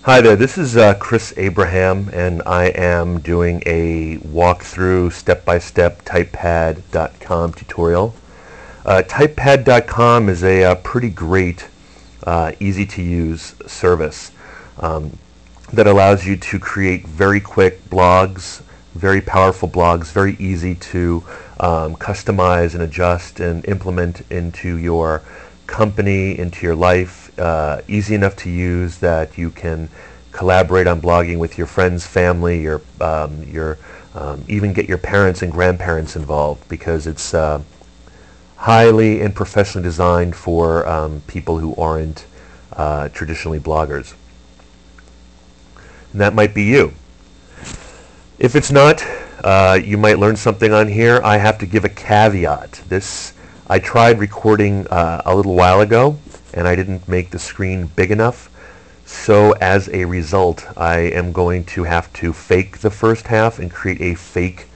Hi there, this is Chris Abraham, and I am doing a walkthrough step-by-step Typepad.com tutorial. Typepad.com is a pretty great, easy-to-use service that allows you to create very quick blogs, very powerful blogs, very easy to customize and adjust and implement into your company, into your life, easy enough to use that you can collaborate on blogging with your friends, family, even get your parents and grandparents involved, because it's highly and professionally designed for people who aren't traditionally bloggers. And that might be you. If it's not, you might learn something on here. I have to give a caveat. I tried recording a little while ago, and I didn't make the screen big enough. So as a result, I am going to have to fake the first half and create a fake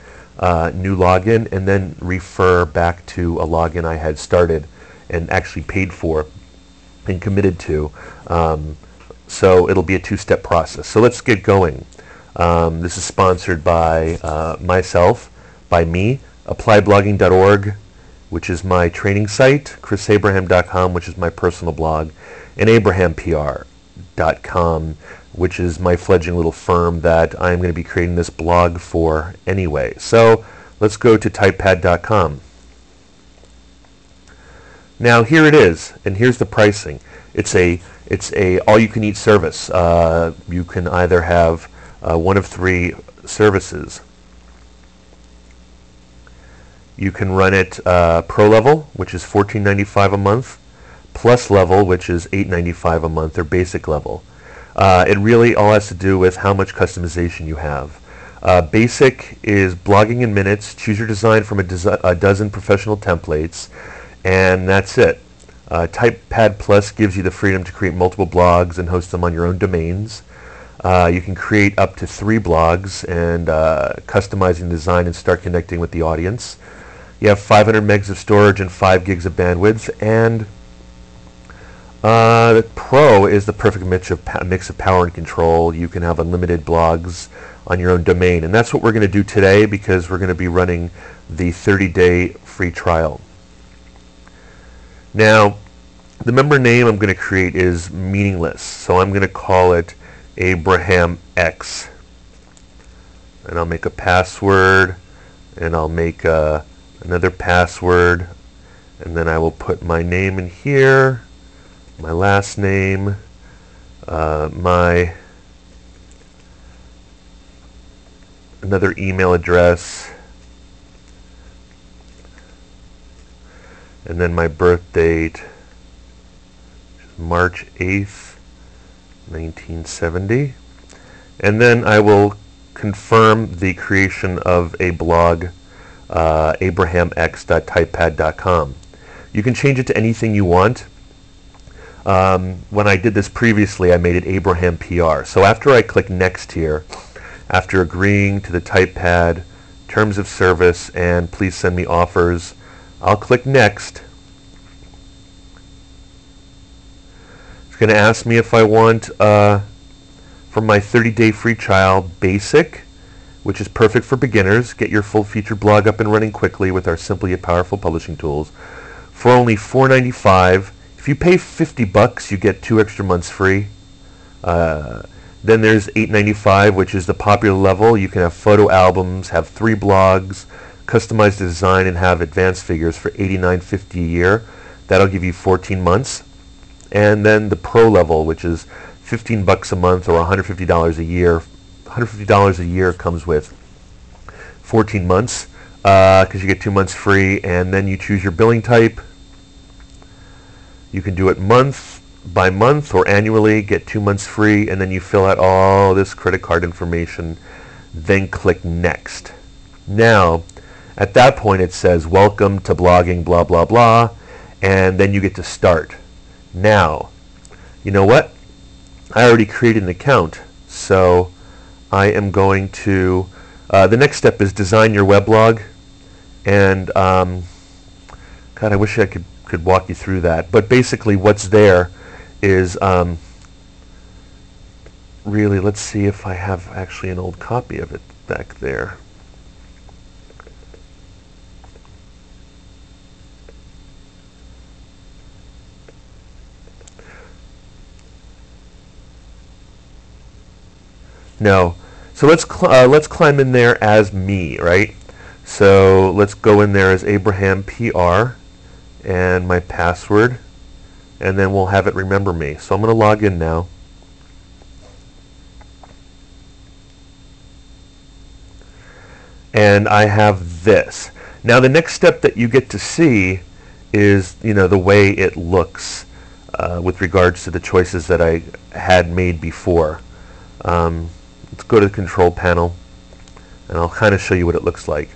new login, and then refer back to a login I had started and actually paid for and committed to. So it'll be a two-step process. So let's get going. This is sponsored by by me, applyblogging.org, which is my training site, chrisabraham.com, which is my personal blog, and abrahampr.com, which is my fledgling little firm that I'm going to be creating this blog for anyway. So let's go to typepad.com. Now here it is, and here's the pricing. It's a all-you-can-eat service. You can either have one of three services. You can run it Pro Level, which is $14.95 a month, Plus Level, which is $8.95 a month, or Basic Level. It really all has to do with how much customization you have. Basic is blogging in minutes. Choose your design from a dozen professional templates, and that's it. Typepad Plus gives you the freedom to create multiple blogs and host them on your own domains. You can create up to 3 blogs and customizing design and start connecting with the audience. You have 500 megs of storage and 5 gigs of bandwidth, and the Pro is the perfect mix of power and control. You can have unlimited blogs on your own domain, and that's what we're going to do today, because we're going to be running the 30-day free trial. Now, the member name I'm going to create is meaningless, so I'm going to call it Abraham X, and I'll make a password, and I'll make another password, and then I will put my name in here, my last name, another email address, and then my birth date, March 8th, 1970, and then I will confirm the creation of a blog, abrahamx.typepad.com. You can change it to anything you want. When I did this previously, I made it Abraham PR. So after I click Next here, after agreeing to the Typepad terms of service and please send me offers, I'll click Next. It's going to ask me if I want, from my 30-day free trial, Basic, which is perfect for beginners. Get your full-featured blog up and running quickly with our simple yet powerful publishing tools. For only $4.95, if you pay $50, you get 2 extra months free. Then there's $8.95, which is the popular level. You can have photo albums, have 3 blogs, customize the design, and have advanced figures for $89.50 a year. That'll give you 14 months. And then the Pro level, which is $15 a month or $150 a year. $150 a year comes with 14 months because you get 2 months free, and then you choose your billing type. You can do it month by month or annually, get 2 months free, and then you fill out all this credit card information, then click Next. Now, at that point it says, welcome to blogging, blah, blah, blah, and then you get to start. Now, you know what? I already created an account, so I am going to, the next step is design your weblog, and God, I wish I could walk you through that. But basically what's there is really, let's see if I have actually an old copy of it back there. No. So let's climb in there as me, right? So let's go in there as Abraham PR and my password, and then we'll have it remember me. So I'm going to log in now. And I have this. Now the next step that you get to see is, the way it looks with regards to the choices that I had made before. Let's go to the control panel, and I'll kind of show you what it looks like.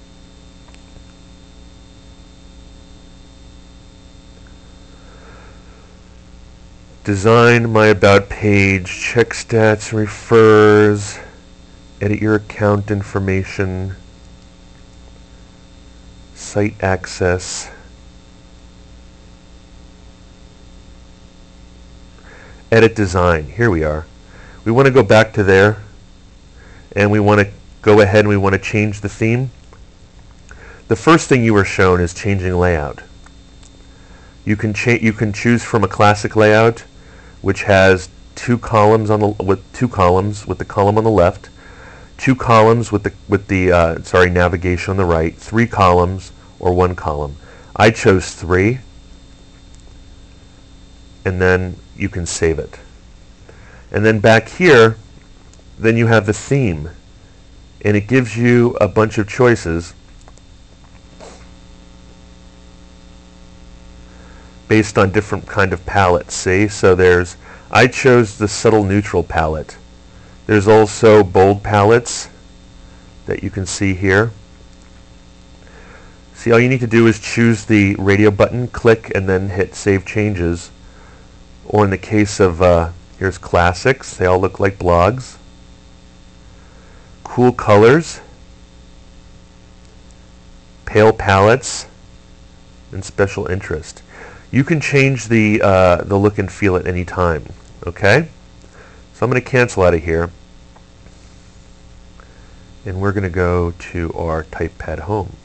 Design my about page, check stats, refers, edit your account information, site access, edit design. Here we are. We want to go back to there, and we want to go ahead and we want to change the theme. The first thing you are shown is changing layout. You can choose from a classic layout, which has two columns with the column on the left, two columns with the navigation on the right, three columns or one column. I chose 3, and then you can save it. And then back here, then you have the theme, and it gives you a bunch of choices based on different kind of palettes. See, so I chose the subtle neutral palette. There's also bold palettes that you can see here. See, all you need to do is choose the radio button, click, and then hit Save Changes. Or in the case of, here's classics, they all look like blogs. Cool colors, pale palettes, and special interest. You can change the look and feel at any time. Okay? So I'm going to cancel out of here, and we're going to go to our Typepad home.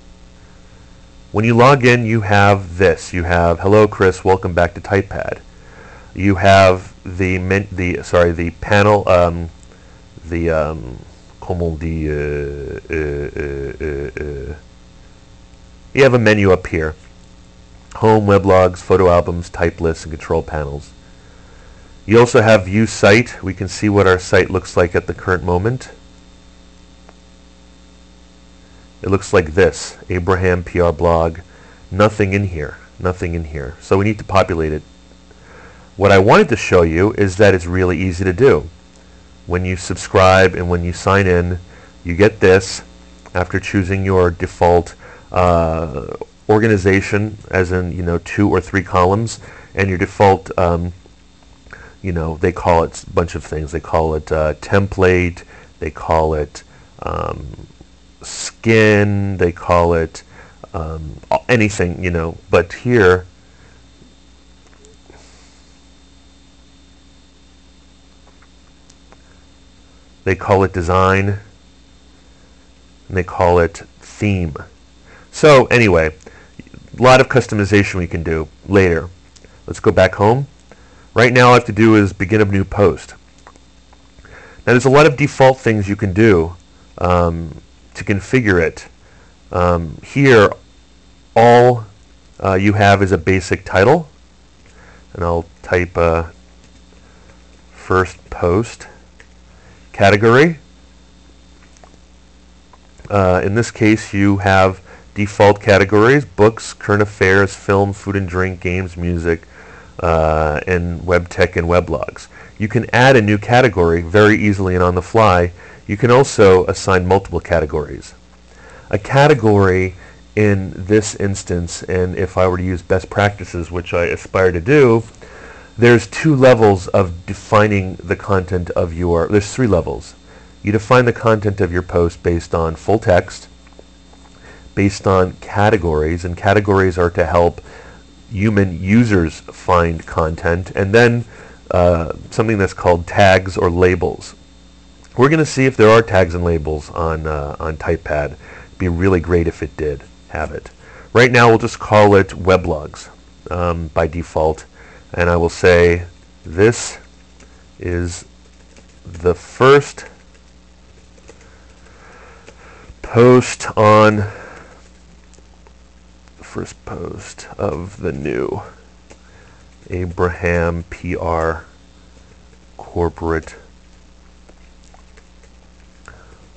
When you log in, you have this. You have, hello Chris, welcome back to Typepad. You have the panel, comment on dit, you have a menu up here. Home, weblogs, photo albums, type lists, and control panels. You also have view site. We can see what our site looks like at the current moment. It looks like this, Abraham PR blog. Nothing in here, nothing in here. So we need to populate it. What I wanted to show you is that it's really easy to do. When you subscribe and when you sign in, you get this after choosing your default organization, as in 2 or 3 columns, and your default they call it a bunch of things. They call it template, they call it skin, they call it anything, but here they call it design, and they call it theme. So anyway, a lot of customization we can do later. Let's go back home. Right now all I have to do is begin a new post. Now there's a lot of default things you can do to configure it. Here all you have is a basic title, and I'll type first post. Category. In this case you have default categories: books, current affairs, film, food and drink, games, music, and web tech and weblogs. You can add a new category very easily and on the fly. You can also assign multiple categories. A category in this instance, and if I were to use best practices, which I aspire to do, there's 2 levels of defining the content of there's 3 levels. You define the content of your post based on full text, based on categories, and categories are to help human users find content, and then something that's called tags or labels. We're going to see if there are tags and labels on Typepad. It'd be really great if it did have it. Right now we'll just call it Weblogs by default, and I will say this is the first post of the new Abraham PR corporate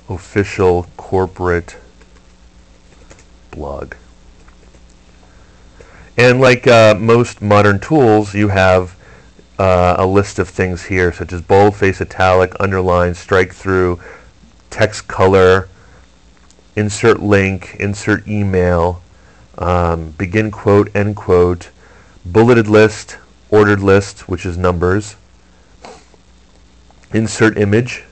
official corporate blog. And like most modern tools, you have a list of things here, such as boldface, italic, underline, strike through, text color, insert link, insert email, begin quote, end quote, bulleted list, ordered list, which is numbers, insert image,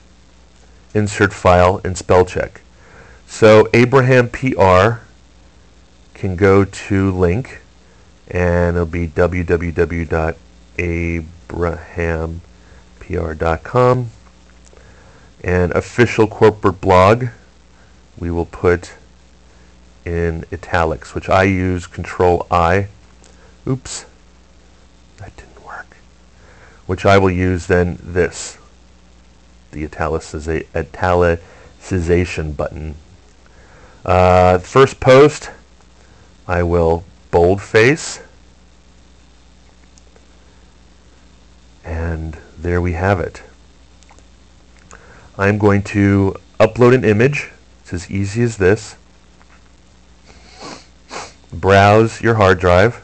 insert file, and spell check. So Abraham PR can go to link, and it'll be www.abrahampr.com, and official corporate blog we will put in italics, which I use Control I. Oops, that didn't work. Which I will use then this, the italicization button. First post, I will boldface, and there we have it. I'm going to upload an image. It's as easy as this. Browse your hard drive.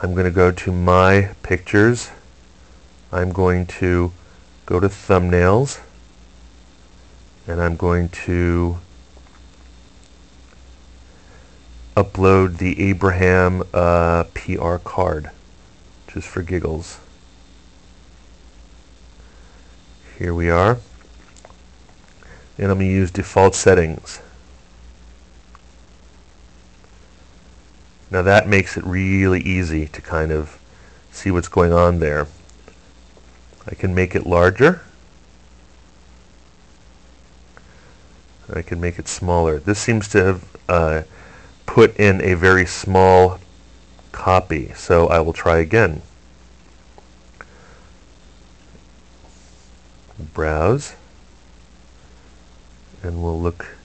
I'm going to go to My Pictures. I'm going to go to Thumbnails, and I'm going to upload the Abraham PR card, just for giggles. Here we are. And I'm going to use default settings. Now that makes it really easy to kind of see what's going on there. I can make it larger. I can make it smaller. This seems to have put in a very small copy, so I will try again. Browse, and we'll look.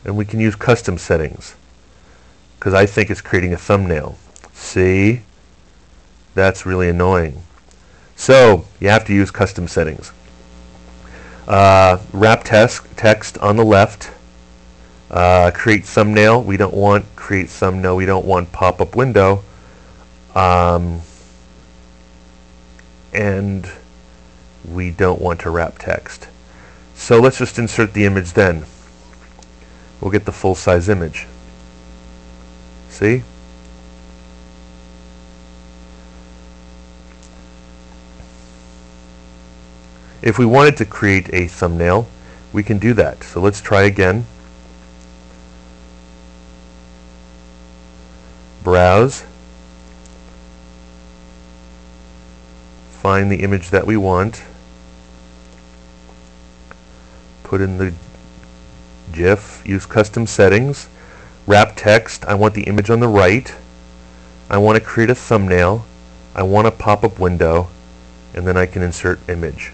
And we can use custom settings, because I think it's creating a thumbnail. See? That's really annoying. So you have to use custom settings. Wrap text on the left. Create thumbnail. We don't want create thumbnail. We don't want pop-up window. And we don't want to wrap text. So let's just insert the image then. We'll get the full-size image. See? If we wanted to create a thumbnail, we can do that. So let's try again. Browse. Find the image that we want. Put in the GIF. Use custom settings. Wrap text. I want the image on the right. I want to create a thumbnail. I want a pop-up window. And then I can insert image.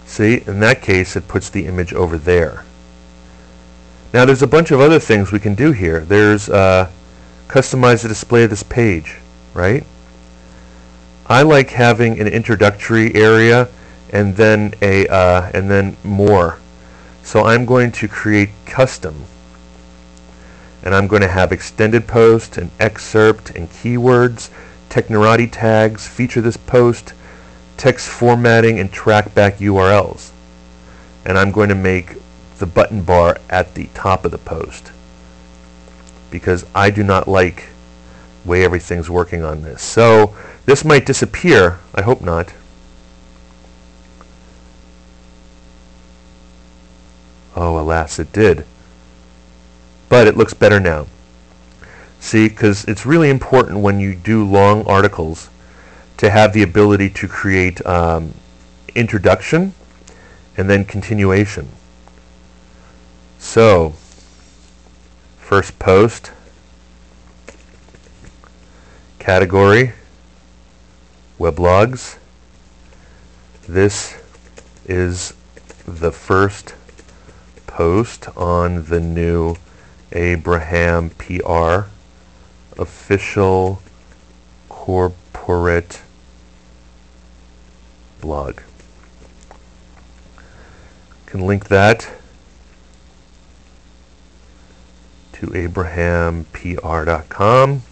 See, in that case, it puts the image over there. Now, there's a bunch of other things we can do here. There's customize the display of this page, right? I like having an introductory area and then more. So I'm going to create custom, and I'm going to have extended post and excerpt and keywords, Technorati tags, feature this post, text formatting, and track back URLs. And I'm going to make the button bar at the top of the post, because I do not like the way everything's working on this. So this might disappear. I hope not. Oh, alas, it did. But it looks better now. See, because it's really important when you do long articles to have the ability to create introduction and then continuation. So, first post, category, weblogs. This is the first post on the new Abraham PR official corporate blog. Can link that to abrahampr.com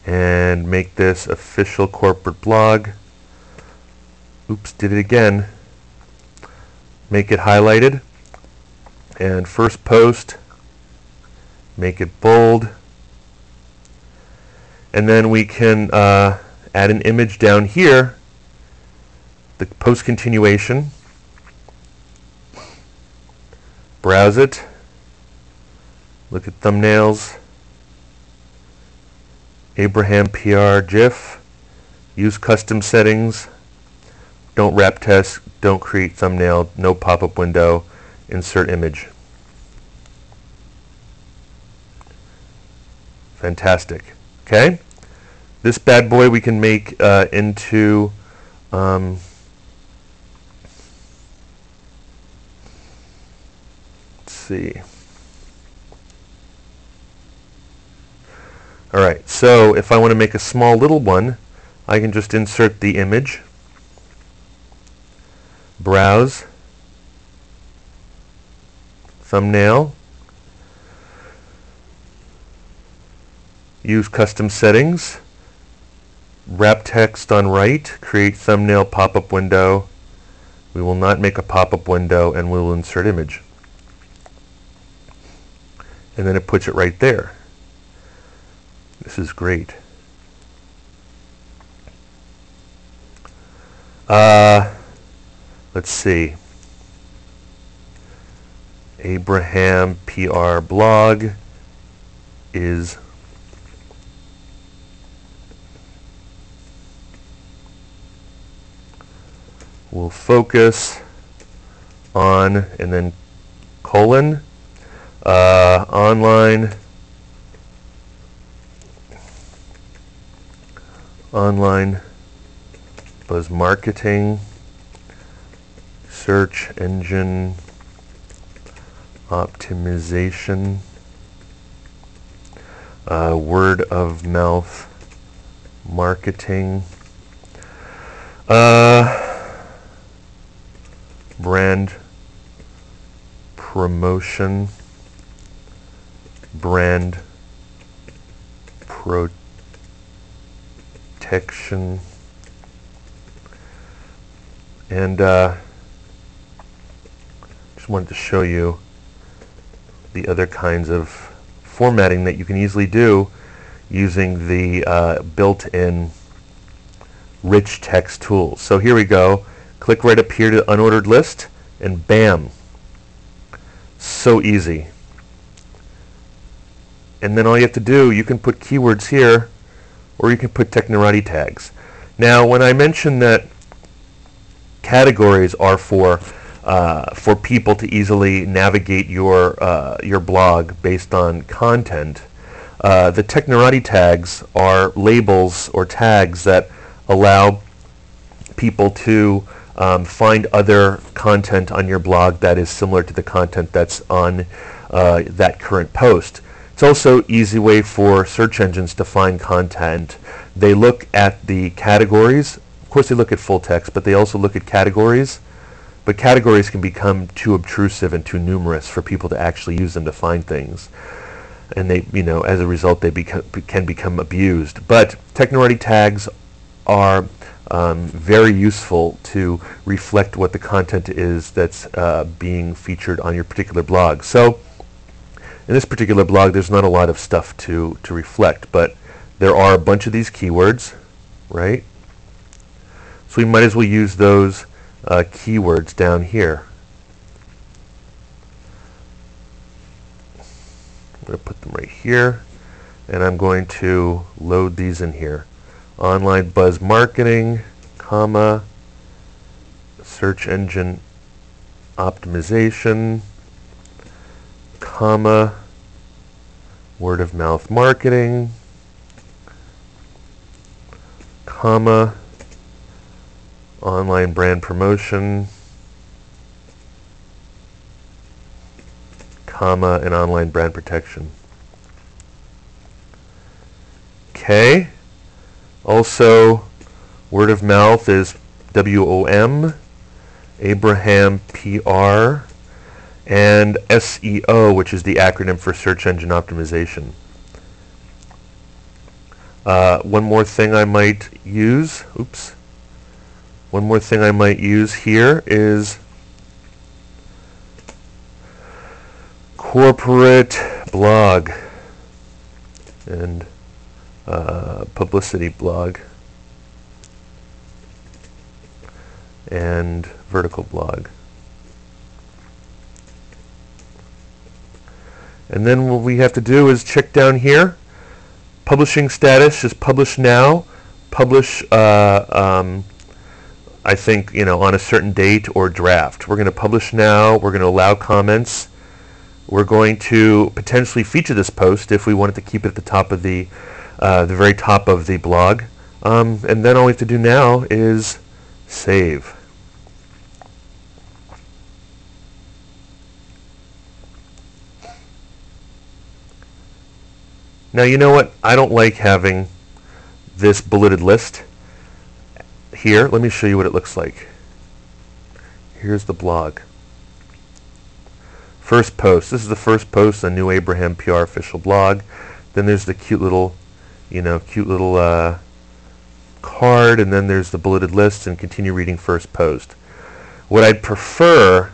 and make this official corporate blog. Oops, did it again. Make it highlighted, and first post, make it bold, and then we can add an image down here, the post continuation, browse it, look at thumbnails, Abraham PR GIF, use custom settings, don't wrap test, don't create thumbnail, no pop-up window, insert image. Fantastic. Okay? This bad boy we can make into let's see. Alright, so if I want to make a small little one, I can just insert the image, browse, thumbnail, use custom settings, wrap text on right, create thumbnail pop-up window. We will not make a pop-up window, and we will insert image. And then it puts it right there. This is great. Let's see. Abraham PR blog is we'll focus on, and then colon, online buzz marketing, search engine optimization, word of mouth marketing, brand promotion, brand protection, and just wanted to show you the other kinds of formatting that you can easily do using the built-in rich text tools. So here we go. Click right up here to unordered list, and bam. So easy. And then all you have to do, you can put keywords here, or you can put Technorati tags. Now, when I mentioned that categories are for people to easily navigate your blog based on content, the Technorati tags are labels or tags that allow people to find other content on your blog that is similar to the content that's on that current post. It's also an easy way for search engines to find content. They look at the categories. Of course, they look at full text, but they also look at categories. But categories can become too obtrusive and too numerous for people to actually use them to find things. And they, as a result, they can become abused. But Technorati tags are very useful to reflect what the content is that's being featured on your particular blog. So in this particular blog, there's not a lot of stuff to reflect, but there are a bunch of these keywords, right? So we might as well use those keywords down here. I'm going to put them right here. and I'm going to load these in here. Online buzz marketing, comma, search engine optimization, comma, word of mouth marketing, comma, online brand promotion, comma, and online brand protection. Okay. Also, word of mouth is WOM, Abraham PR, and SEO, which is the acronym for search engine optimization. One more thing I might use, one more thing I might use here is corporate blog and publicity blog and vertical blog. And then what we have to do is check down here. Publishing status is publish now. Publish, I think, on a certain date or draft. We're going to publish now. We're going to allow comments. We're going to potentially feature this post if we wanted to keep it at the top of the very top of the blog. And then all we have to do now is save. Now, you know what? I don't like having this bulleted list here. Let me show you what it looks like. Here's the blog. First post. This is the first post on New Abraham PR official blog. Then there's the cute little, card, and then there's the bulleted list and continue reading first post. What I'd prefer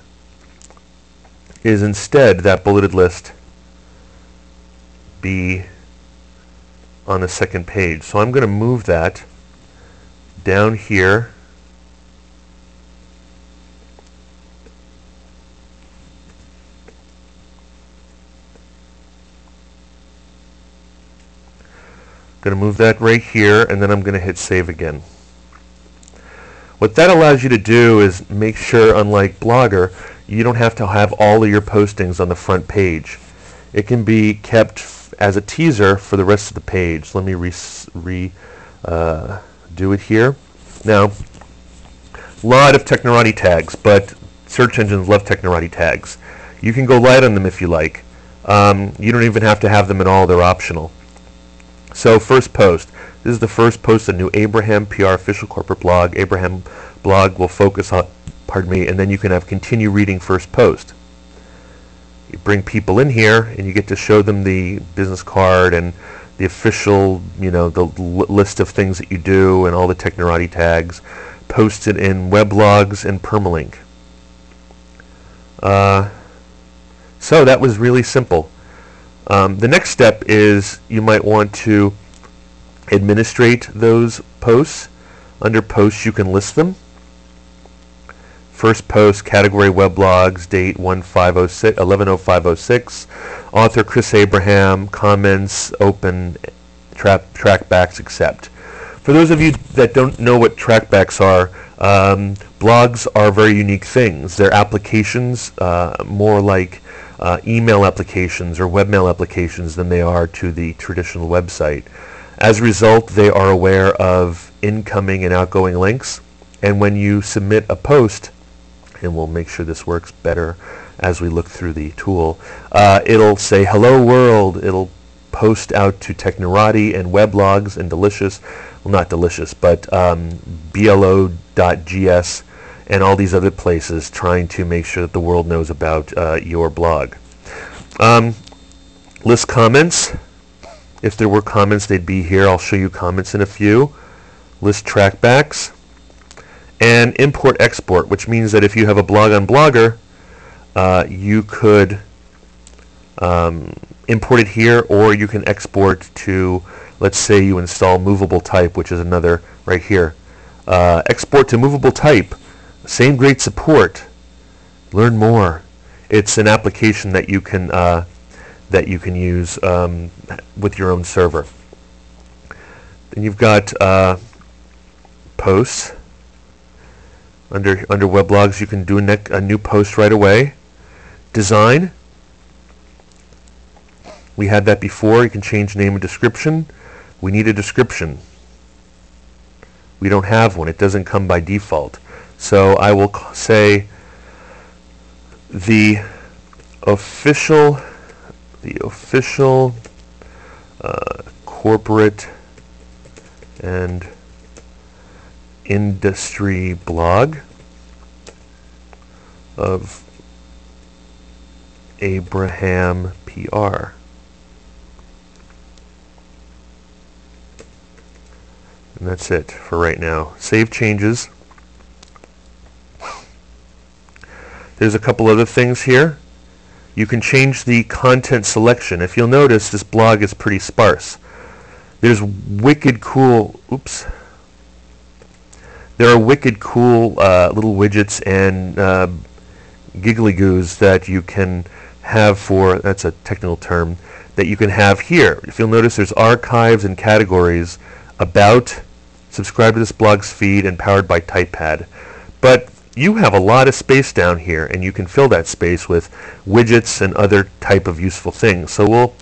is instead that bulleted list be on the second page. So I'm going to move that down here going to move that right here, and then I'm going to hit save again. What that allows you to do is make sure, unlike Blogger, you don't have to have all of your postings on the front page. It can be kept as a teaser for the rest of the page. Let me do it here. Now, a lot of Technorati tags, but search engines love Technorati tags. You can go light on them if you like. You don't even have to have them at all. They're optional. So first post. This is the first post on New Abraham PR official corporate blog. Abraham blog will focus on, and then you can have continue reading first post. You bring people in here and you get to show them the business card and the official, the list of things that you do and all the Technorati tags. Post it in Weblogs and permalink. So that was really simple. The next step is you might want to administrate those posts. Under posts, you can list them. First post, category Weblogs, date 11/05/06, author Chris Abraham, comments, open, trackbacks, accept. For those of you that don't know what trackbacks are, blogs are very unique things. They're applications, more like email applications or webmail applications than they are to the traditional website. As a result, they are aware of incoming and outgoing links, and when you submit a post, and we'll make sure this works better as we look through the tool, it'll say hello world. It'll post out to Technorati and Weblogs and Delicious, well, not Delicious, but BLO.GS and all these other places, trying to make sure that the world knows about your blog. List comments. If there were comments, they'd be here. I'll show you comments in a few. List trackbacks. And import export, which means that if you have a blog on Blogger, you could import it here, or you can export to, let's say you install movable type, which is another right here. Export to movable type. Same great support. Learn more. It's an application that you can that you can use with your own server. Then you've got posts. Under Weblogs, you can do a new post right away. Design. We had that before. You can change name and description. We need a description. We don't have one. It doesn't come by default. So I will say the official corporate and industry blog of Abraham PR. And that's it for right now. Save changes. There's a couple other things here. You can change the content selection. If you'll notice, this blog is pretty sparse. There's wicked cool, there are wicked cool little widgets and giggly goos that you can have for, that's a technical term, that you can have here. If you'll notice, there's archives and categories, about, subscribe to this blog's feed, and powered by Typepad. But you have a lot of space down here, and you can fill that space with widgets and other type of useful things. So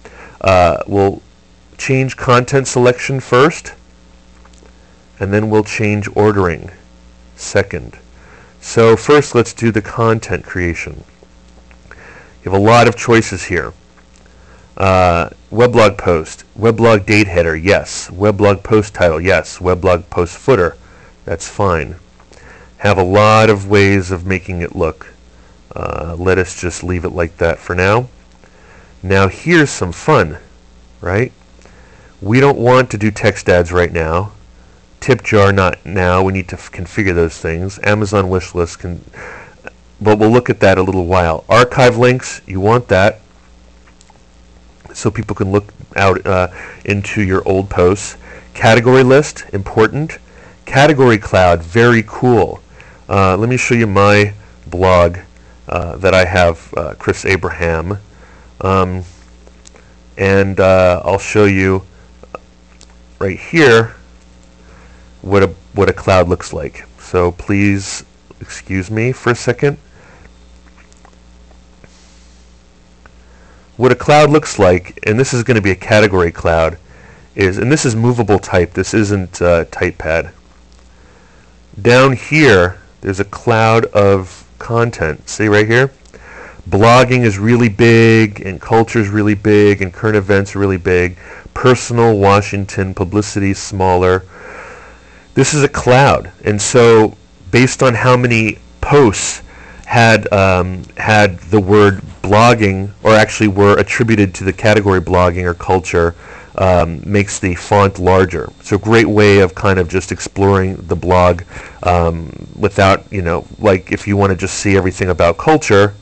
we'll change content selection first, and then we'll change ordering second. So first, let's do the content creation. You have a lot of choices here. Weblog post, weblog date header, yes. Weblog post title, yes. Weblog post footer, that's fine. Have a lot of ways of making it look. Let us just leave it like that for now. Now here's some fun, right? We don't want to do text ads right now. Tip jar, not now. We need to configure those things. Amazon wish list can, but we'll look at that a little while. Archive links, you want that, so people can look out into your old posts. Category list, important. Category cloud, very cool. Let me show you my blog that I have, Chris Abraham, and I'll show you right here what a cloud looks like. So please excuse me for a second. What a cloud looks like, and this is going to be a category cloud, is, and this is movable type, this isn't Typepad. Down here, there's a cloud of content. See right here? Blogging is really big, and culture is really big, and current events are really big. Personal, Washington, publicity, smaller. This is a cloud, and so based on how many posts had the word blogging, or actually were attributed to the category blogging or culture, makes the font larger. So a great way of kind of just exploring the blog without, like if you want to just see everything about culture,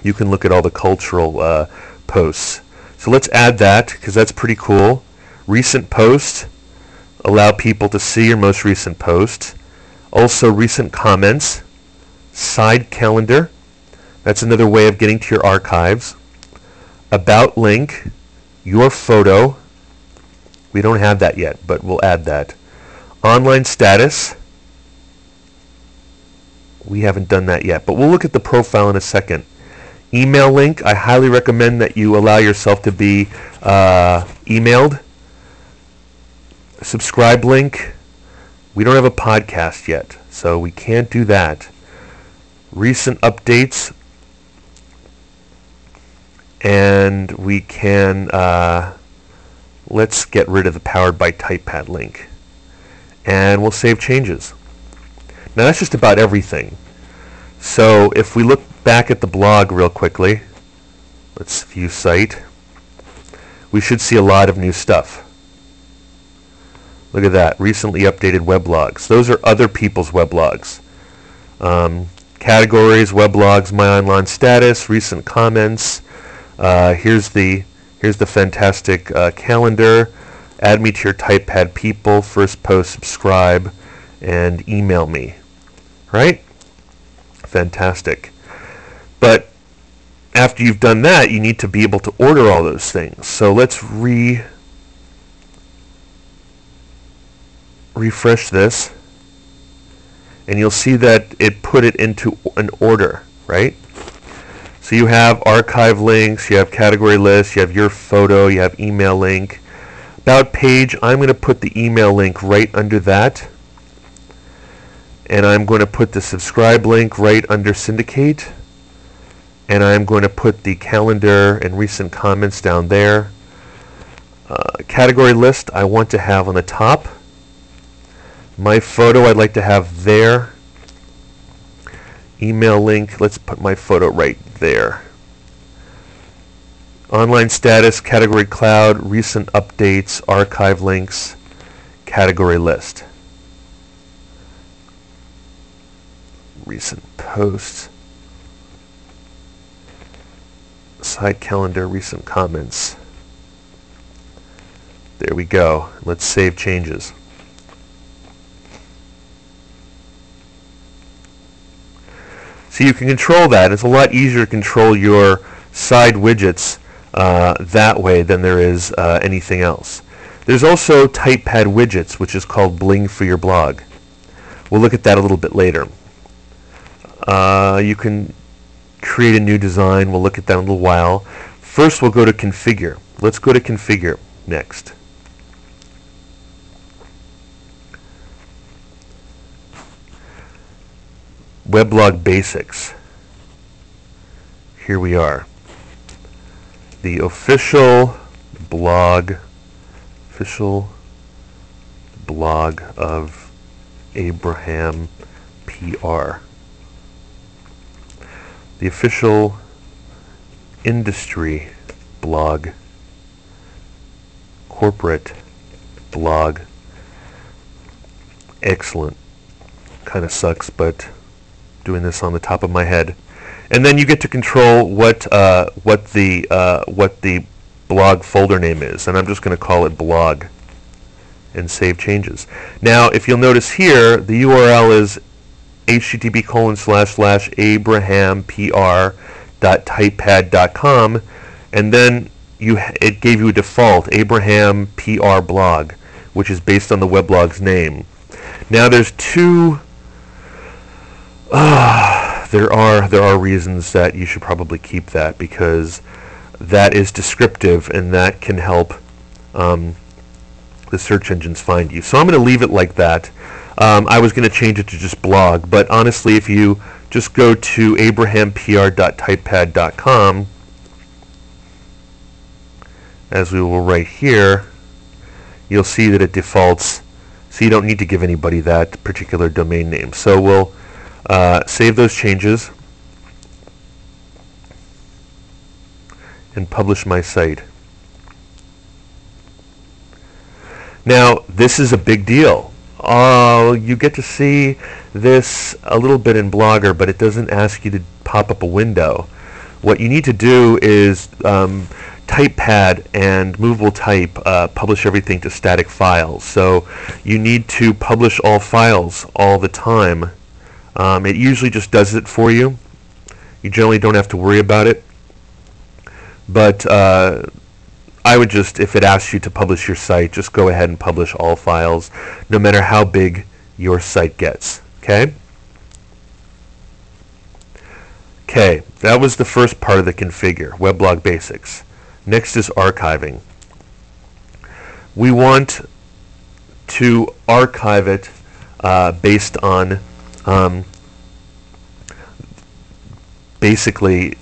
you can look at all the cultural posts. So let's add that, because that's pretty cool. Recent posts, allow people to see your most recent post. Also recent comments. Side calendar, that's another way of getting to your archives. About link, your photo, we don't have that yet, but we'll add that. Online status, we haven't done that yet, but we'll look at the profile in a second. Email link, I highly recommend that you allow yourself to be emailed. Subscribe link, we don't have a podcast yet, so we can't do that. Recent updates, and we can, let's get rid of the powered by Typepad link, and we'll save changes. Now that's just about everything. So if we look back at the blog real quickly, let's view site, we should see a lot of new stuff. Look at that, recently updated weblogs. Those are other people's weblogs. Categories, weblogs, my online status, recent comments. Here's the fantastic calendar. Add me to your Typepad people. First post, subscribe, and email me. Right? Fantastic. But after you've done that, you need to be able to order all those things. So let's refresh this, and you'll see that it put it into an order, right? So you have archive links, you have category lists, you have your photo, you have email link. About page, I'm going to put the email link right under that. And I'm going to put the subscribe link right under syndicate. And I'm going to put the calendar and recent comments down there. Category list I want to have on the top. My photo I'd like to have there. Email link, let's put my photo right there. Online status, category cloud, recent updates, archive links, category list. Recent posts, site calendar, recent comments. There we go. Let's save changes. So you can control that. It's a lot easier to control your side widgets that way than there is anything else. There's also Typepad Widgets, which is called Bling for your blog. We'll look at that a little bit later. You can create a new design. We'll look at that in a little while. First, we'll go to Configure. Let's go to Configure next. Weblog Basics. Here we are. The official blog of Abraham PR. The official industry blog, corporate blog. Excellent. Kind of sucks, but doing this on the top of my head. And then you get to control what the blog folder name is, and I'm just going to call it blog and save changes. Now, if you'll notice here, the URL is http://abrahampr.typepad.com, and then it gave you a default Abraham PR blog, which is based on the weblog's name. Now, there's two. There are reasons that you should probably keep that, because that is descriptive and that can help the search engines find you. So I'm going to leave it like that. I was going to change it to just blog, but honestly, if you just go to abrahampr.typepad.com, as we will right here, you'll see that it defaults, so you don't need to give anybody that particular domain name. So we'll save those changes and publish my site. Now, this is a big deal. You get to see this a little bit in Blogger, but it doesn't ask you to pop up a window. What you need to do is Typepad and Movable Type publish everything to static files. So you need to publish all files all the time. It usually just does it for you. You generally don't have to worry about it. But I would just, if it asks you to publish your site, just go ahead and publish all files, no matter how big your site gets. Okay? Okay, that was the first part of the configure, Weblog Basics. Next is archiving. We want to archive it based on basically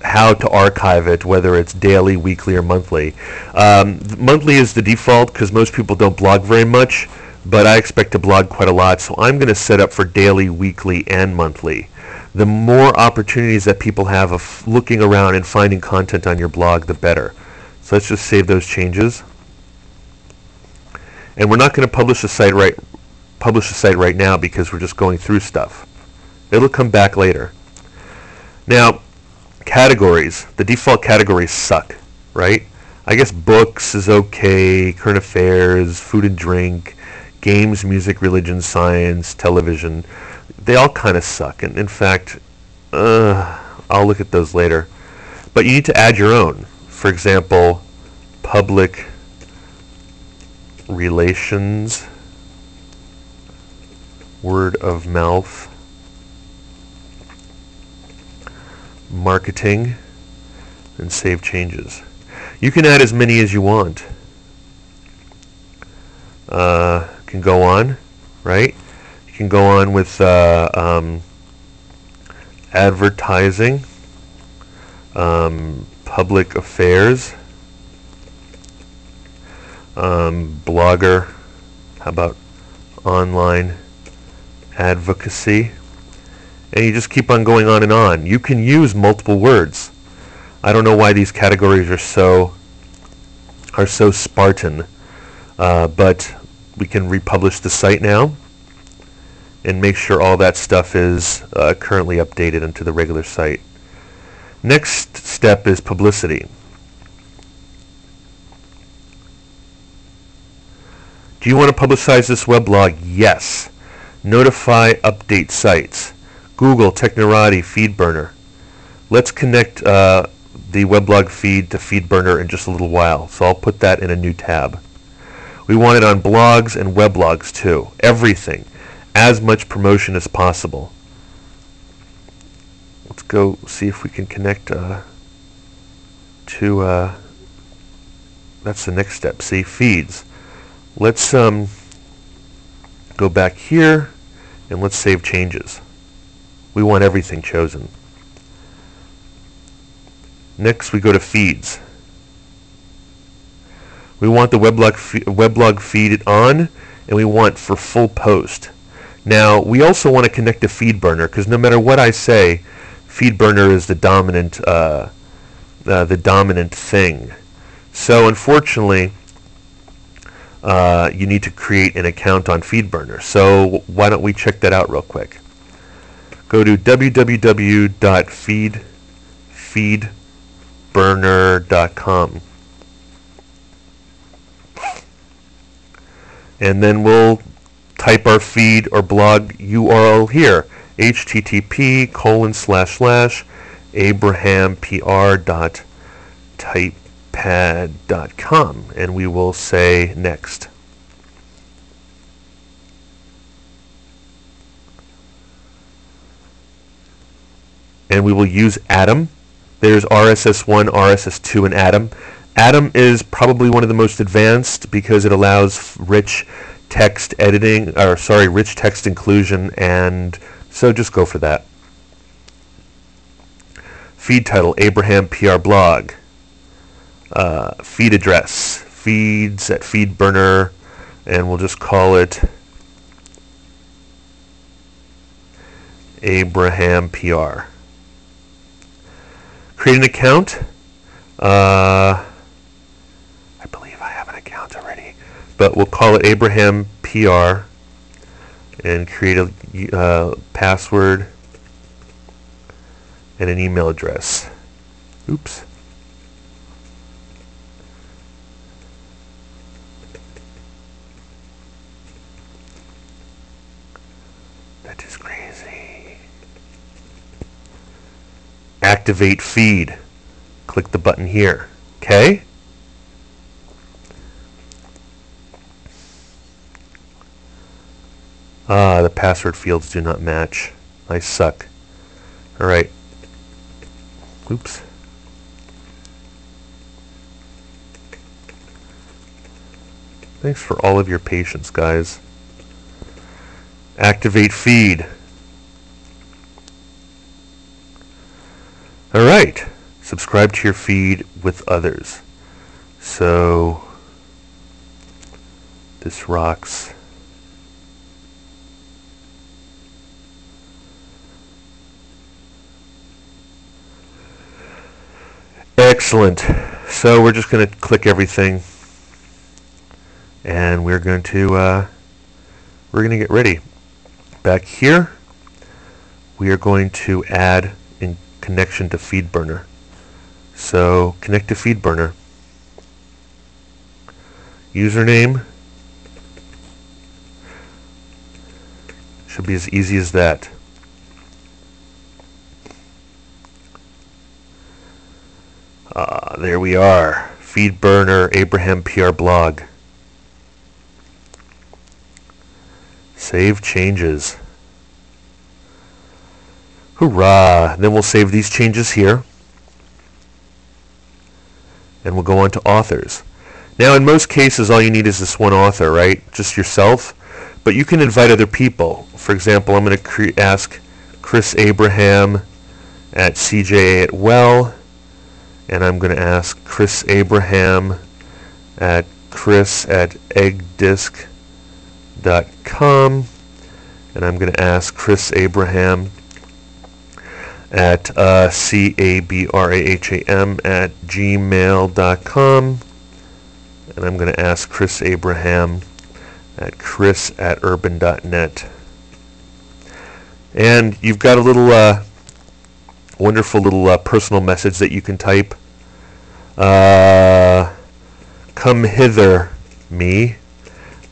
how to archive it, whether it's daily, weekly, or monthly. Monthly is the default because most people don't blog very much, but I expect to blog quite a lot, so I'm going to set up for daily, weekly, and monthly. The more opportunities that people have of looking around and finding content on your blog, the better. So let's just save those changes. And we're not going to publish the site right now because we're just going through stuff. It'll come back later. Now, categories. The default categories suck, right? I guess books is okay, current affairs, food and drink, games, music, religion, science, television. They all kind of suck. And in fact, I'll look at those later. but you need to add your own. For example, public relations, word of mouth, marketing, and save changes. You can add as many as you want. Can go on, right? You can go on with advertising, public affairs, blogger, how about online advocacy, and you just keep on going on and on. You can use multiple words. I don't know why these categories are so Spartan, but we can republish the site now and make sure all that stuff is currently updated into the regular site. Next step is publicity. Do you want to publicize this weblog? Yes. Notify update sites. Google, Technorati, Feedburner. Let's connect the weblog feed to Feedburner in just a little while, so I'll put that in a new tab. We want it on blogs and weblogs too. Everything. As much promotion as possible. Let's go see if we can connect to that's the next step. See, feeds. Let's go back here and let's save changes. We want everything chosen. Next we go to feeds. We want the weblog feed on, and we want for full post. Now we also want to connect to Feedburner, because no matter what I say, Feedburner is the dominant thing. So unfortunately, you need to create an account on Feedburner. So why don't we check that out real quick? Go to www.feedburner.com. And then we'll type our feed or blog URL here, http://abrahampr.typepad.com, and we will say next. And we will use Atom. There's RSS1, RSS2, and Atom. Atom is probably one of the most advanced because it allows rich text editing, rich text inclusion, and so just go for that. Feed title, Abraham PR blog. Feed address, feeds at Feedburner, and we'll just call it Abraham PR. Create an account. I believe I have an account already, but we'll call it Abraham PR and create a password and an email address. Oops. That is crazy. Activate feed. Click the button here. Okay? The password fields do not match. I suck. Alright. Oops. Thanks for all of your patience, guys. Activate feed. Alright. Subscribe to your feed with others. So, this rocks. Excellent. So we're just going to click everything, and we're going to get ready. Back here, we are going to add in connection to Feedburner. So connect to Feedburner. Username should be as easy as that. There we are. Feedburner, Abraham PR blog. Save changes. Hurrah! Then we'll save these changes here. And we'll go on to authors. Now, in most cases, all you need is this one author, right? Just yourself. But you can invite other people. For example, I'm going to ask Chris Abraham at CJA at Well. And I'm going to ask Chris Abraham at chris@eggdisc.com. And I'm going to ask Chris Abraham at CABRAHAM at gmail.com. And I'm going to ask Chris Abraham at chris@urban.net. And you've got a little wonderful little personal message that you can type. Come hither, me,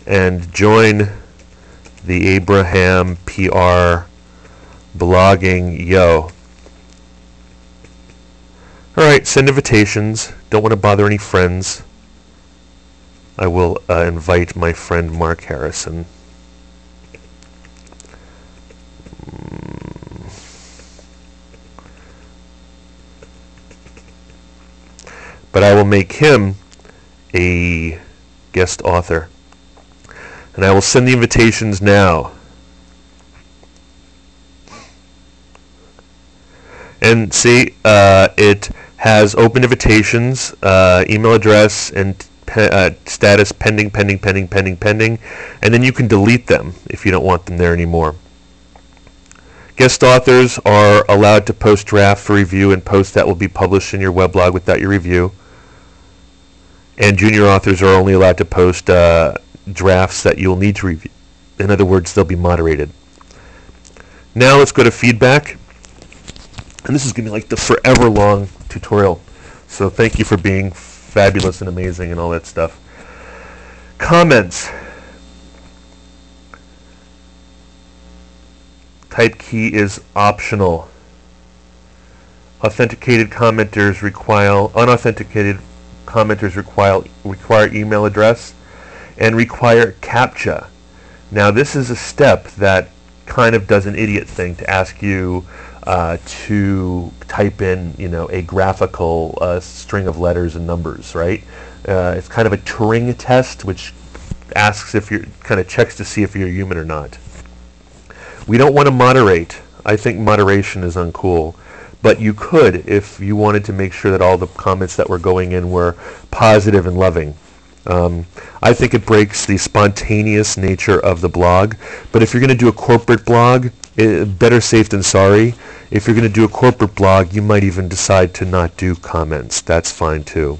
and join the Abraham PR blogging yo. Alright, send invitations. Don't want to bother any friends. I will invite my friend Mark Harrison. But I will make him a guest author. And I will send the invitations now. And see, it has open invitations, email address, and status pending, and then you can delete them if you don't want them there anymore. Guest authors are allowed to post draft for review and posts that will be published in your weblog without your review. And junior authors are only allowed to post drafts that you'll need to review. In other words, they'll be moderated. Now let's go to feedback. And this is going to be like the forever long tutorial. So thank you for being fabulous and amazing and all that stuff. Comments. Type key is optional. Authenticated commenters require unauthenticated commenters require email address and require CAPTCHA. Now this is a step that kind of does an idiot thing to ask you to type in, a graphical string of letters and numbers, right? It's kind of a Turing test, which asks if you're, kind of checks to see if you're human or not. We don't want to moderate. I think moderation is uncool. But you could if you wanted to make sure that all the comments that were going in were positive and loving. I think it breaks the spontaneous nature of the blog. But if you're going to do a corporate blog, better safe than sorry. If you're going to do a corporate blog, you might even decide to not do comments. That's fine too.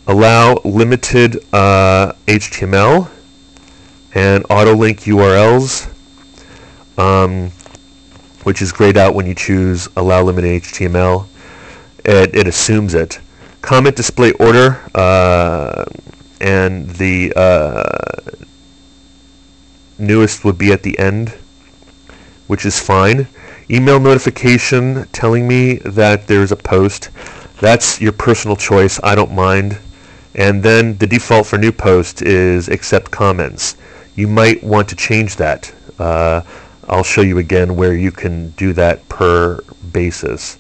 Allow limited HTML and auto-link URLs, which is grayed out when you choose allow limited HTML. It assumes it. Comment display order, and the newest would be at the end, which is fine. Email notification telling me that there's a post. That's your personal choice. I don't mind. And then the default for new post is accept comments. You might want to change that. I'll show you again where you can do that per basis.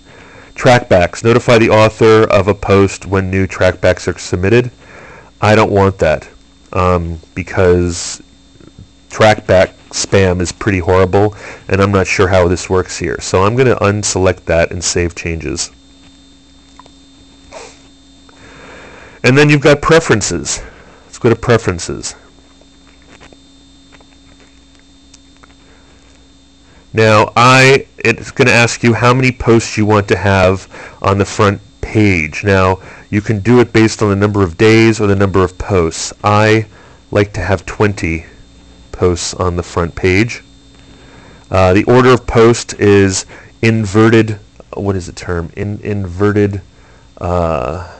Trackbacks. Notify the author of a post when new trackbacks are submitted. I don't want that because trackback spam is pretty horrible, and I'm not sure how this works here. So I'm going to unselect that and save changes. And then you've got preferences. Let's go to preferences. Now, it's going to ask you how many posts you want to have on the front page. Now, you can do it based on the number of days or the number of posts. I like to have 20 posts on the front page. The order of post is inverted. What is the term? Inverted. Well,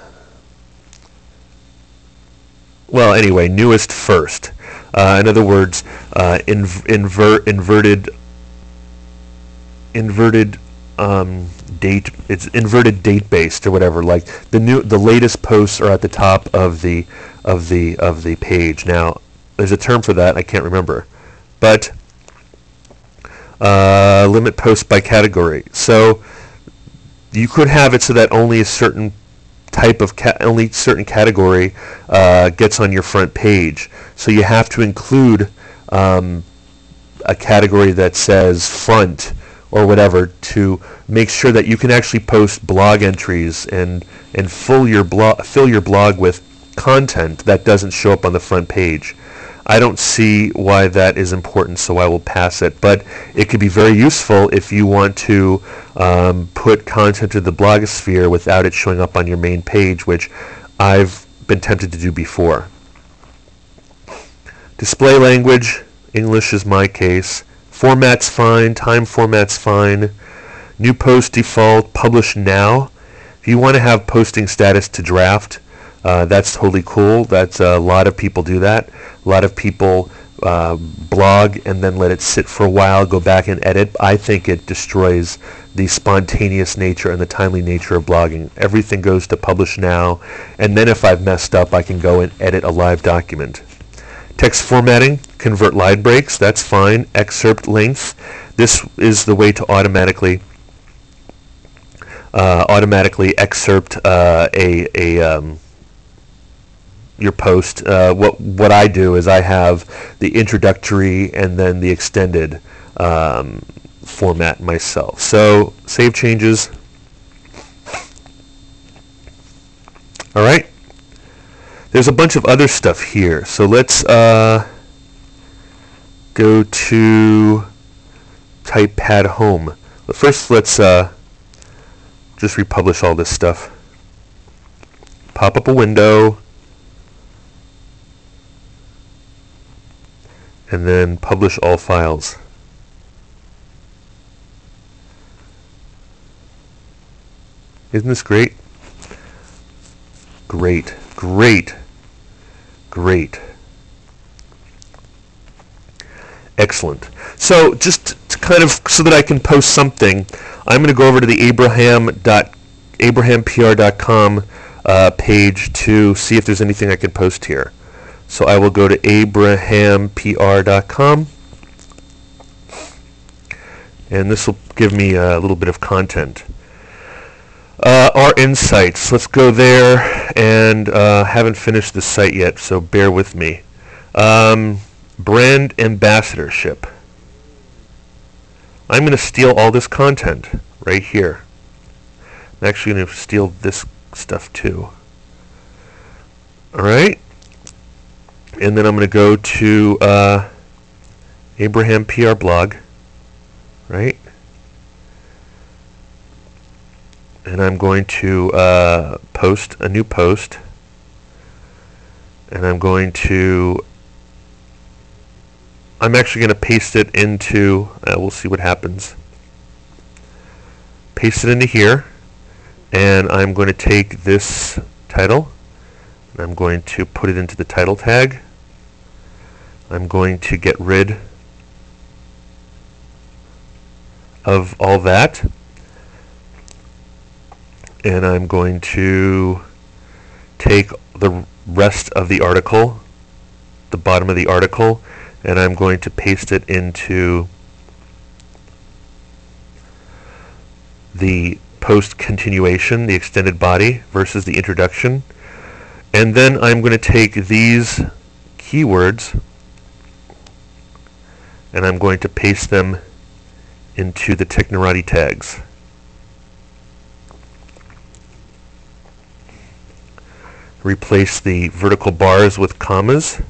anyway, newest first. In other words, inverted it's inverted date based or whatever. Like the latest posts are at the top of the page. Now there's a term for that, I can't remember, but limit posts by category. So you could have it so that only a certain type of only certain category gets on your front page. So you have to include a category that says front or whatever to make sure that you can actually post blog entries and fill your blog with content that doesn't show up on the front page. I don't see why that is important, so I will pass it. But it could be very useful if you want to put content to the blogosphere without it showing up on your main page, which I've been tempted to do before. Display language, English is my case. Format's fine, time format's fine. New post default, publish now. If you want to have posting status to draft, that's totally cool. That's a lot of people do that. A lot of people blog and then let it sit for a while, go back and edit. I think it destroys the spontaneous nature and the timely nature of blogging. Everything goes to publish now, and then if I've messed up, I can go and edit a live document. Text formatting, convert line breaks, that's fine. Excerpt length, this is the way to automatically excerpt your post. What I do is I have the introductory and then the extended format myself. So save changes. All right. There's a bunch of other stuff here. So let's go to Typepad Home. But first, let's just republish all this stuff. Pop up a window. And then publish all files. Isn't this great? Great, great, great. Excellent. So just to kind of so that I can post something, I'm going to go over to the abrahampr.com page to see if there's anything I can post here. So I will go to abrahampr.com, and this will give me a little bit of content. Our insights, let's go there, and haven't finished the site yet, so bear with me. Brand ambassadorship. I'm going to steal all this content right here. I'm actually going to steal this stuff too. All right. And then I'm going to go to Abraham PR blog, right? And I'm going to post a new post. And I'm actually going to paste it into, we'll see what happens. Paste it into here. And I'm going to take this title. And I'm going to put it into the title tag. I'm going to get rid of all that. And I'm going to take the rest of the article, the bottom of the article, and I'm going to paste it into the post continuation, the extended body versus the introduction. And then I'm going to take these keywords and I'm going to paste them into the Technorati tags. Replace the vertical bars with commas.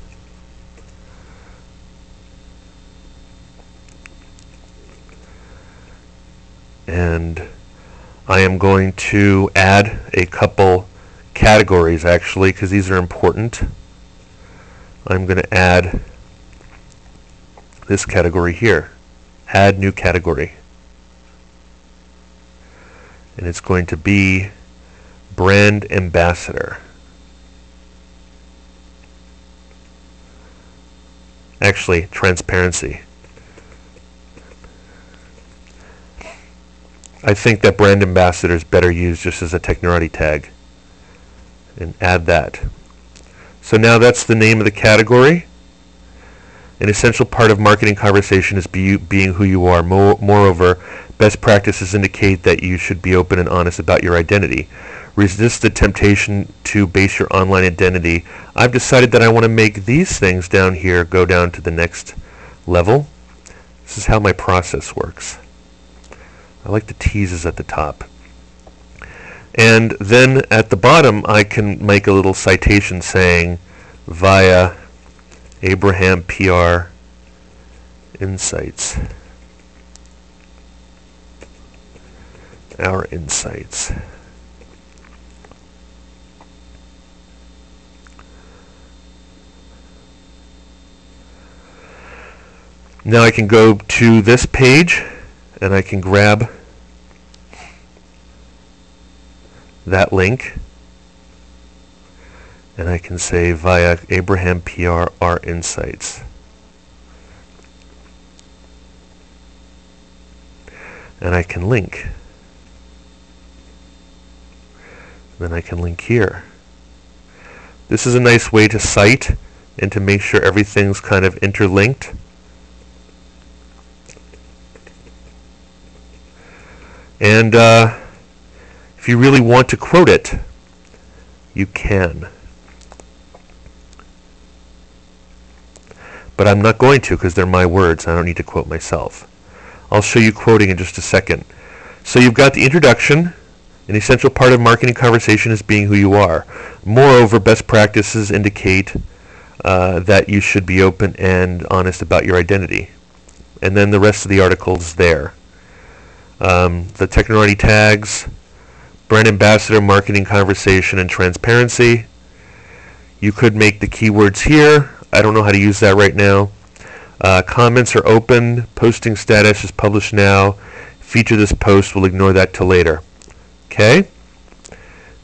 And I am going to add a couple categories actually, because these are important. I'm going to add this category here. Add new category. And it's going to be brand ambassador. Actually, transparency. I think that brand ambassador is better used just as a technorati tag. And add that. So now that's the name of the category. An essential part of marketing conversation is being who you are. Moreover, best practices indicate that you should be open and honest about your identity. Resist the temptation to base your online identity. I've decided that I want to make these things down here go down to the next level. This is how my process works. I like the teases at the top. And then at the bottom, I can make a little citation saying, via Abraham PR Insights. Our insights. Now I can go to this page and I can grab that link and I can say via Abraham PR our insights. And I can link. Then I can link here. This is a nice way to cite and to make sure everything's kind of interlinked. And if you really want to quote it, you can. But I'm not going to because they're my words. I don't need to quote myself. I'll show you quoting in just a second. So you've got the introduction. An essential part of marketing conversation is being who you are. Moreover, best practices indicate that you should be open and honest about your identity. And then the rest of the article is there. The technorati tags, brand ambassador, marketing conversation, and transparency. You could make the keywords here. I don't know how to use that right now. Comments are open. Posting status is published now. Feature this post. We'll ignore that till later. Okay?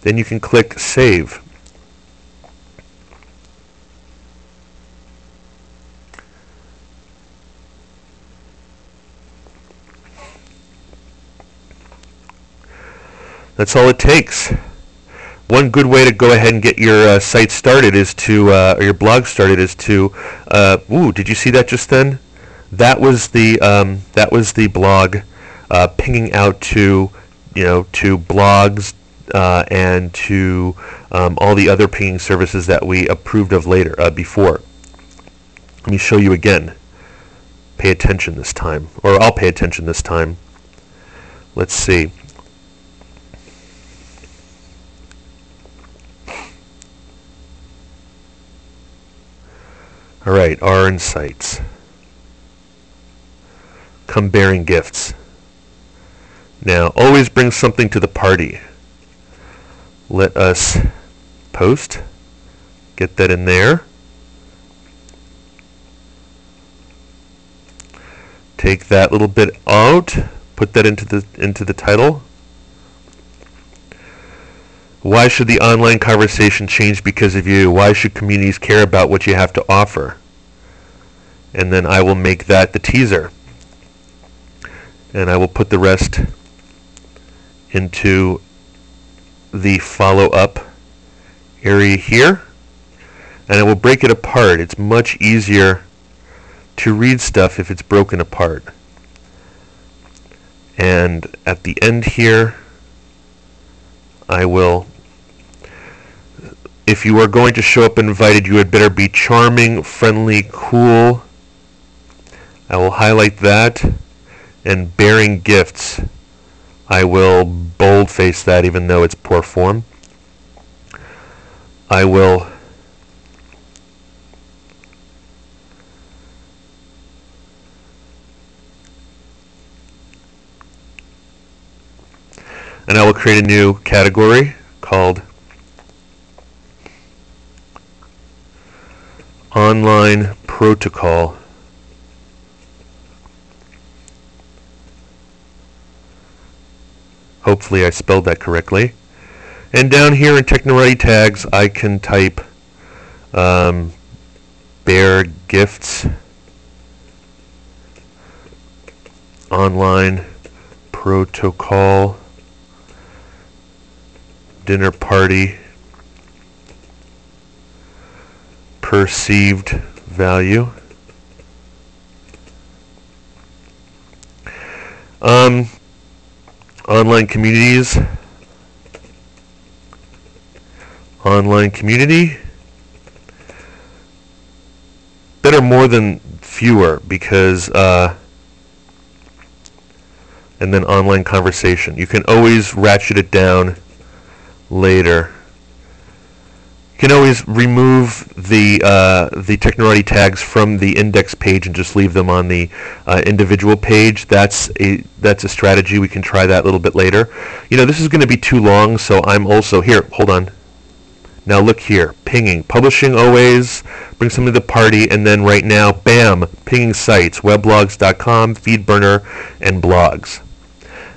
Then you can click Save. That's all it takes. One good way to go ahead and get your site started is to, or your blog started is to, ooh, did you see that just then? That was the blog pinging out to, to blogs and to all the other pinging services that we approved of later, before. Let me show you again. Pay attention this time, or I'll pay attention this time. Let's see. All right, our insights. Come bearing gifts. Now, always bring something to the party. Let us post. Get that in there. Take that little bit out. Put that into the title. Why should the online conversation change because of you? Why should communities care about what you have to offer? And then I will make that the teaser. And I will put the rest into the follow-up area here. And I will break it apart. It's much easier to read stuff if it's broken apart. And at the end here, I will, if you are going to show up invited, you had better be charming, friendly, cool. I will highlight that. And bearing gifts, I will boldface that even though it's poor form. I will create a new category called Online Protocol. Hopefully I spelled that correctly. And down here in technorati tags, I can type bear gifts online protocol dinner party perceived value. Online communities. Online community. Better more than fewer, because and then online conversation. You can always ratchet it down later. You can always remove the Technorati tags from the index page and just leave them on the individual page. That's a strategy. We can try that a little bit later. You know, this is going to be too long, so I'm also here. Hold on. Now look here, pinging, publishing always, bring something to the party, and then right now, bam, pinging sites, weblogs.com, Feedburner, and blogs.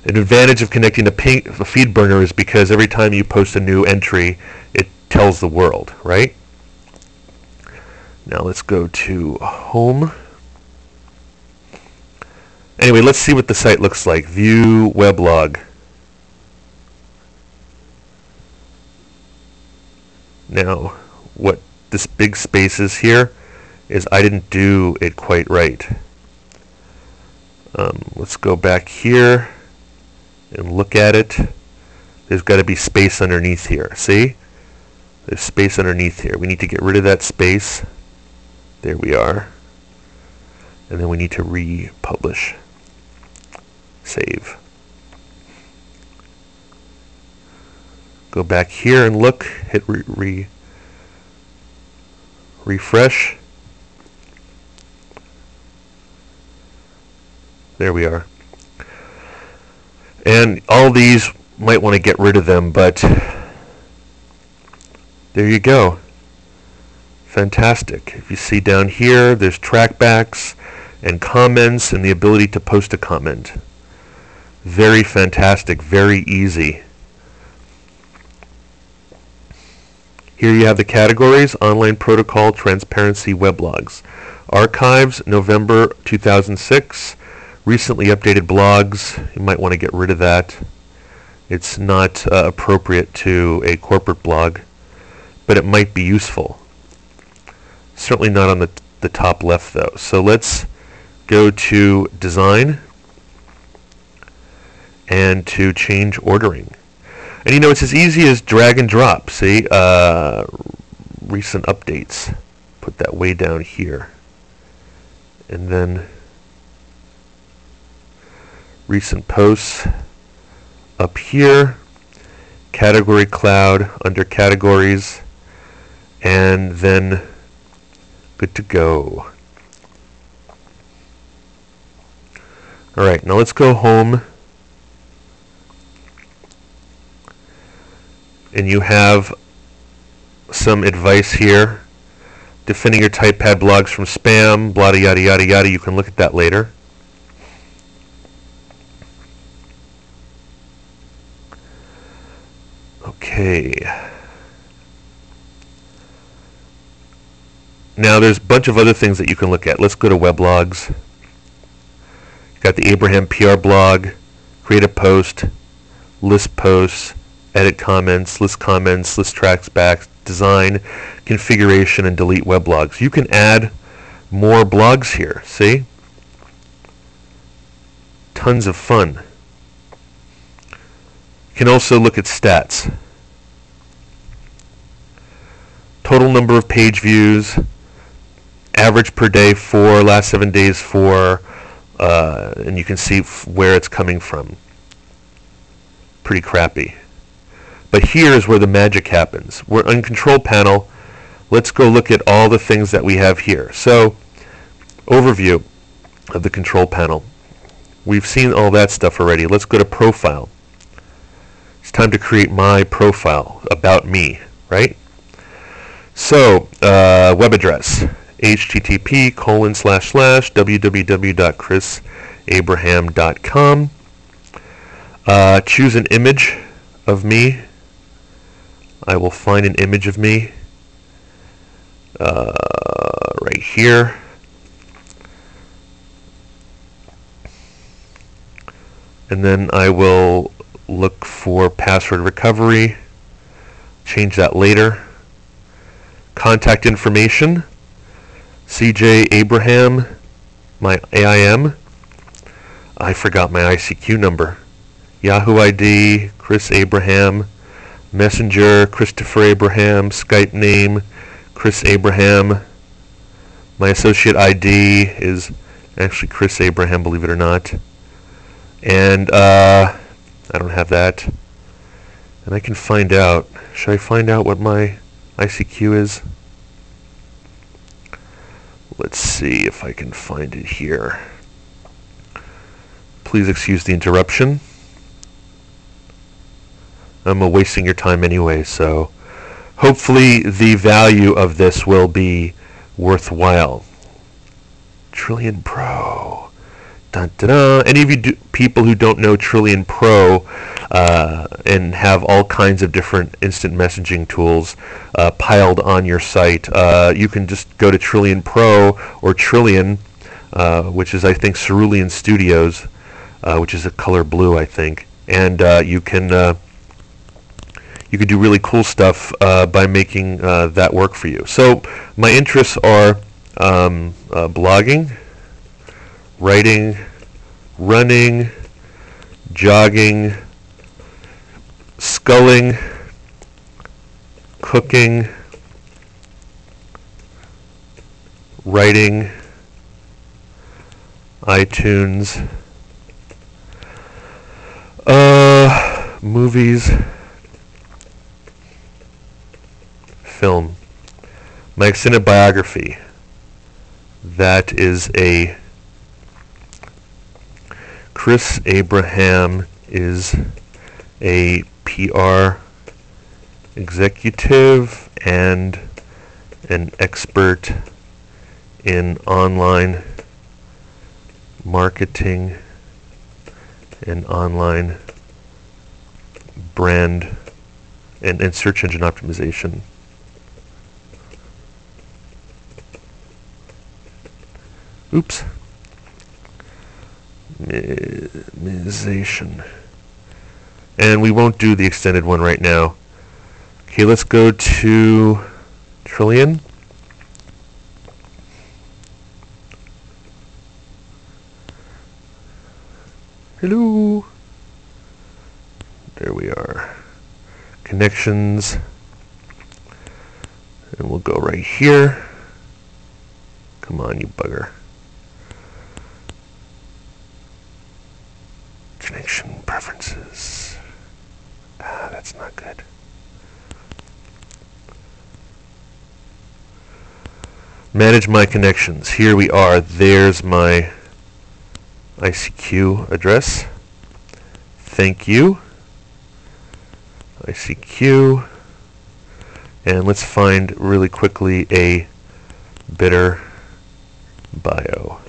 An advantage of connecting to Feedburner is because every time you post a new entry, it tells the world, right? Now let's go to home. Anyway, let's see what the site looks like. View weblog. Now, what this big space is here is I didn't do it quite right. Let's go back here and look at it. There's got to be space underneath here. See? There's space underneath here. We need to get rid of that space. There we are. And then we need to republish. Save. Go back here and look, hit refresh. There we are. And all these, might want to get rid of them, but there you go. Fantastic. If you see down here, there's trackbacks and comments and the ability to post a comment. Very fantastic, very easy. Here you have the categories: online protocol, transparency, weblogs. Archives, November 2006. Recently updated blogs. You might want to get rid of that. It's not appropriate to a corporate blog, but it might be useful. Certainly not on the top left though. So let's go to design and to change ordering. And you know, it's as easy as drag and drop. See, recent updates. Put that way down here. And then recent posts up here. Category cloud under categories. And then good to go. All right, now let's go home. And you have some advice here. Defending your Typepad blogs from spam, blah, yada, yada, yada. You can look at that later. Okay. Now there's a bunch of other things that you can look at. Let's go to weblogs. You've got the Abraham PR blog, create a post, list posts, edit comments, list tracks back, design, configuration, and delete weblogs. You can add more blogs here, see? Tons of fun. You can also look at stats. Total number of page views, average per day 4, last 7 days 4, and you can see where it's coming from. Pretty crappy. But here's where the magic happens. We're on control panel. Let's go look at all the things that we have here. So, overview of the control panel. We've seen all that stuff already. Let's go to profile. It's time to create my profile, about me, right? So, web address, http://www.chrisabraham.com. Choose an image of me. I will find an image of me right here. and then I will look for password recovery, change that later. Contact information, CJ Abraham, my AIM. I forgot my ICQ number. Yahoo ID, Chris Abraham. Messenger, Christopher Abraham. Skype name, Chris Abraham. My associate ID is actually Chris Abraham, believe it or not. And I don't have that. And I can find out. Should I find out what my ICQ is? Let's see if I can find it here. Please excuse the interruption. I'm wasting your time anyway, so hopefully the value of this will be worthwhile. Trillion Pro. Dun, dun, dun. Any of you people who don't know Trillion Pro and have all kinds of different instant messaging tools piled on your site, you can just go to Trillion Pro or Trillion, which is I think Cerulean Studios, which is a color blue I think, and you can do really cool stuff by making that work for you. So my interests are blogging, writing, running, jogging, sculling, cooking, writing, iTunes, movies, film. My extended biography. That is a Chris Abraham is a PR executive and an expert in online marketing and online brand and search engine optimization. Oops. Minimization. And we won't do the extended one right now. Okay, let's go to Trillion. Hello. There we are. Connections. And we'll go right here. Come on, you bugger. Connection preferences. That's not good. Manage my connections. Here we are. There's my ICQ address. Thank you. ICQ. And let's find really quickly a better bio.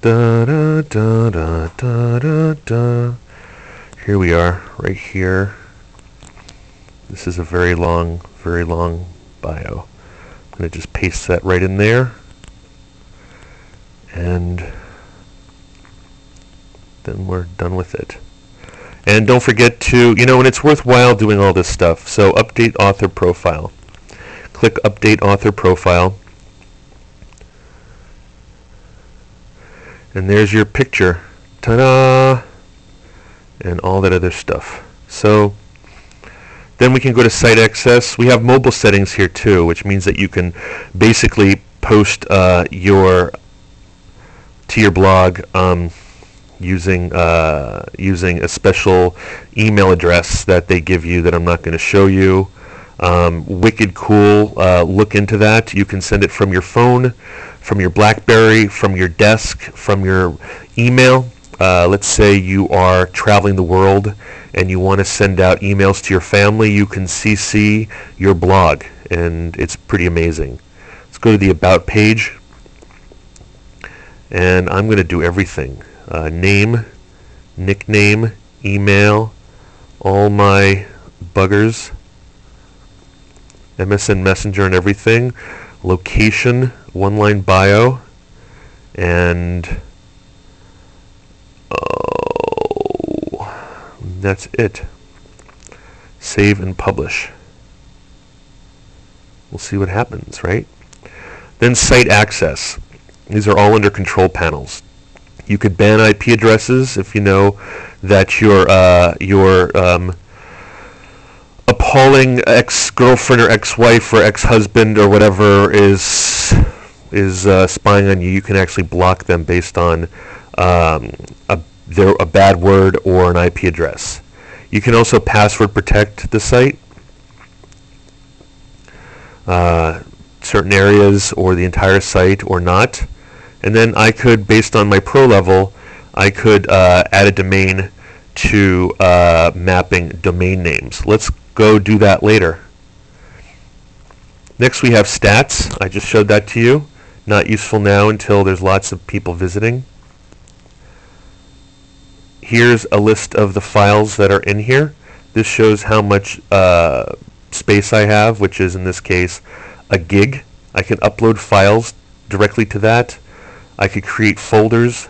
Da, da, da, da, da, da, da. Here we are, right here. This is a very long bio. I'm going to just paste that right in there. And then we're done with it. And don't forget to, and it's worthwhile doing all this stuff. So update author profile. Click update author profile. And there's your picture. Ta-da! And all that other stuff. So then we can go to site access. We have mobile settings here too, which means that you can basically post to your blog using a special email address that they give you that I'm not going to show you. Wicked cool. Look into that. You can send it from your phone, from your BlackBerry, from your desk, from your email. Let's say you are traveling the world and you want to send out emails to your family. You can CC your blog, and it's pretty amazing. Let's go to the About page. and I'm going to do everything. Name, nickname, email, all my buggers, MSN Messenger and everything, location, one-line bio, and that's it. Save and publish. We'll see what happens, right? Then site access. These are all under control panels. You could ban IP addresses if you know that your appalling ex-girlfriend or ex-wife or ex-husband or whatever is spying on you. You can actually block them based on a bad word or an IP address. You can also password protect the site, certain areas or the entire site or not. And then I could, based on my pro level, I could add a domain to mapping domain names. Let's go do that later. Next we have stats. I just showed that to you. Not useful now until there's lots of people visiting. Here's a list of the files that are in here. This shows how much space I have, which is in this case a gig. I can upload files directly to that. I could create folders.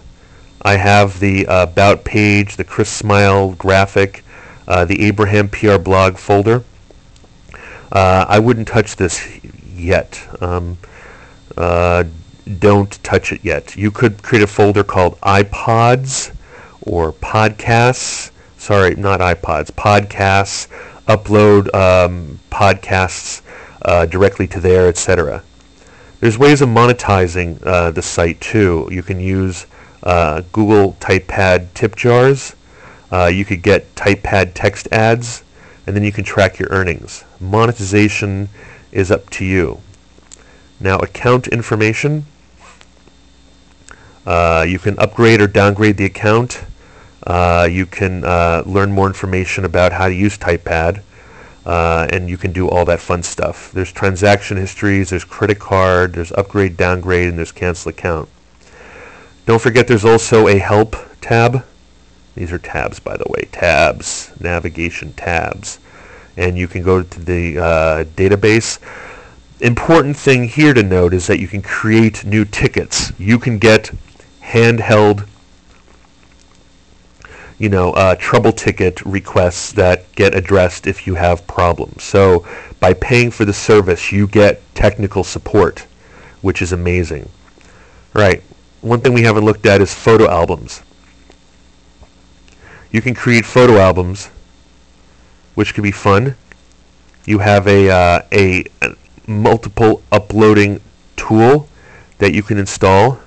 I have the About page, the Chris Smile graphic, the Abraham PR blog folder. I wouldn't touch this yet. Don't touch it yet. You could create a folder called iPods or podcasts. Sorry, not iPods. Podcasts. Upload podcasts directly to there, etc. There's ways of monetizing the site too. You can use Google Typepad tip jars. You could get Typepad text ads, and then you can track your earnings. Monetization is up to you. Now, account information. You can upgrade or downgrade the account. You can learn more information about how to use Typepad, and you can do all that fun stuff. There's transaction histories, there's credit card, there's upgrade, downgrade, and there's cancel account. Don't forget there's also a help tab. These are tabs, by the way. Tabs, navigation tabs. And you can go to the database. Important thing here to note is that you can create new tickets. You can get handheld, trouble ticket requests that get addressed if you have problems. So by paying for the service, you get technical support, which is amazing. Right. One thing we haven't looked at is photo albums. You can create photo albums, which can be fun. You have a multiple uploading tool that you can install.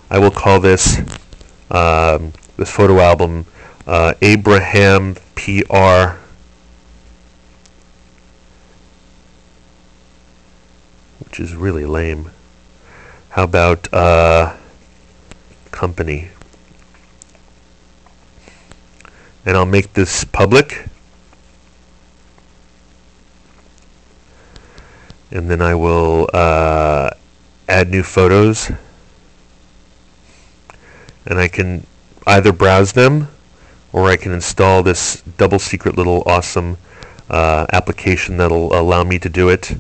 I will call this this photo album Abraham PR which is really lame. How about company? And I'll make this public. And then I will add new photos. And I can either browse them, or I can install this double secret little awesome application that'll allow me to do it.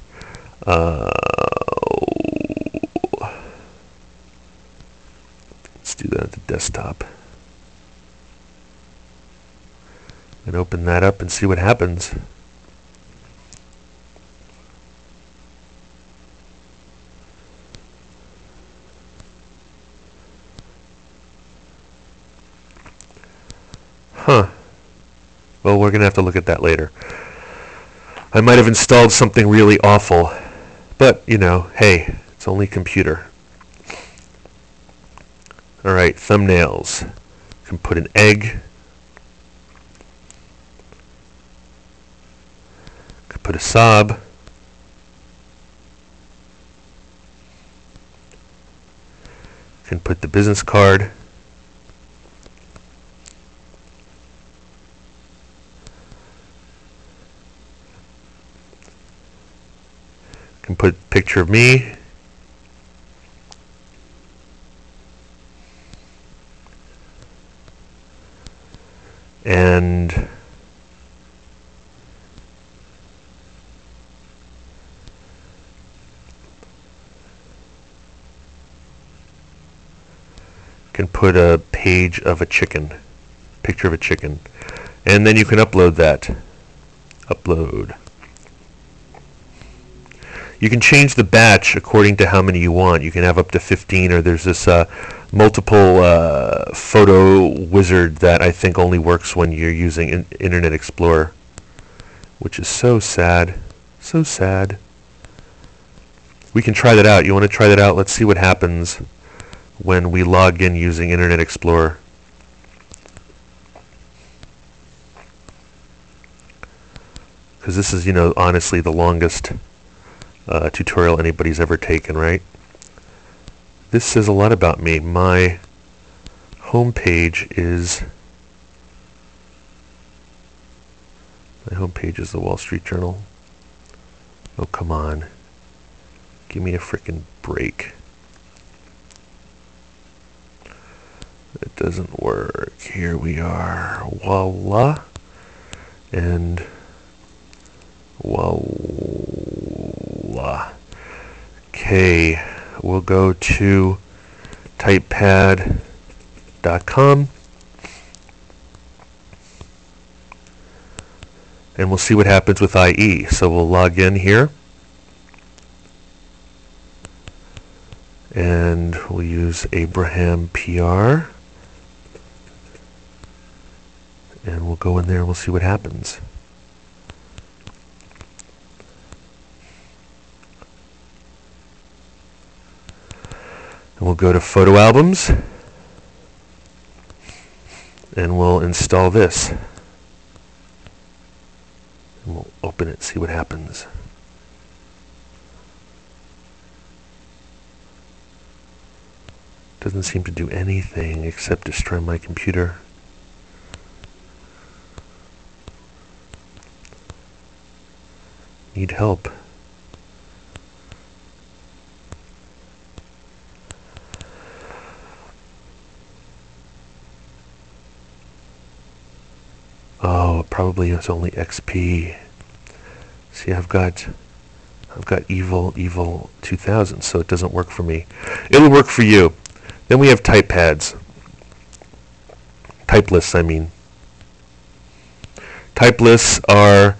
Let's do that at the desktop. And open that up and see what happens. Huh. Well, we're going to have to look at that later. I might have installed something really awful, but, hey, it's only computer. All right, thumbnails. You can put an egg. You can put a sob. You can put the business card. Can put a picture of me. and can put a page of a chicken, picture of a chicken, and then you can upload that. Upload. You can change the batch according to how many you want. You can have up to 15, or there's this multiple photo wizard that I think only works when you're using Internet Explorer, which is so sad. So sad. We can try that out. You want to try that out? Let's see what happens when we log in using Internet Explorer. Because this is, honestly the longest tutorial anybody's ever taken, right? This says a lot about me. My home page is the Wall Street Journal. Oh, come on. Give me a frickin' break. It doesn't work. Here we are. Voila. And voila. Okay, we'll go to typepad.com and we'll see what happens with IE. So we'll log in here and we'll use Abraham PR and we'll go in there and we'll see what happens. And we'll go to photo albums and we'll install this. And we'll open it, see what happens. Doesn't seem to do anything except destroy my computer. Need help. Oh, probably it's only XP. See, I've got evil 2000, so it doesn't work for me. It'll work for you. Then we have typepads. Type lists, I mean. Type lists are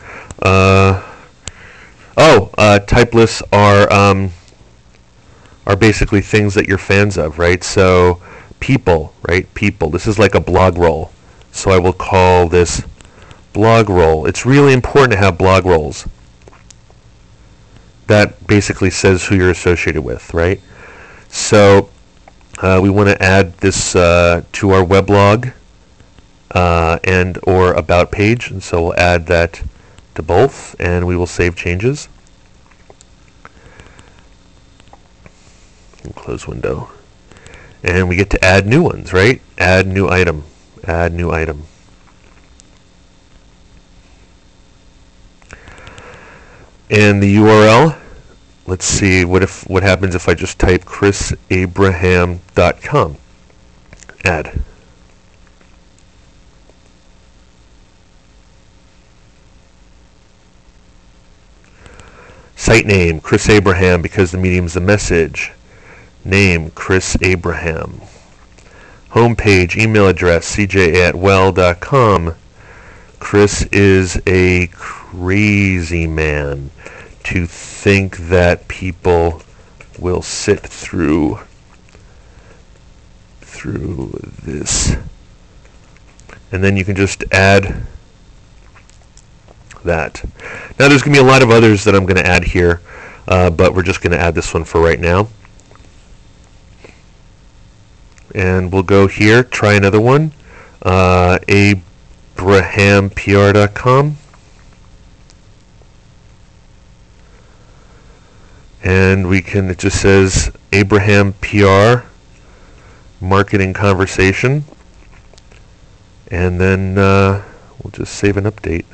type lists are basically things that you're fans of, right? So people, right? People. This is like a blog roll. So I will call this blog roll. It's really important to have blog rolls. That basically says who you're associated with, right? So we want to add this to our weblog and or about page, and so we'll add that to both, and we will save changes. And close window. And we get to add new ones, right? Add new item. Add new item. And the URL, let's see what happens if I just type chrisabraham.com. Add. Site name, Chris Abraham, because the medium's the message. Name, Chris Abraham. Homepage, email address, cj@well.com. Chris is a crazy man to think that people will sit through this. And then you can just add that. Now there's going to be a lot of others that I'm going to add here, but we're just going to add this one for right now. And we'll go here, try another one, abrahampr.com. And we can, it just says Abraham PR marketing conversation. And then we'll just save an update.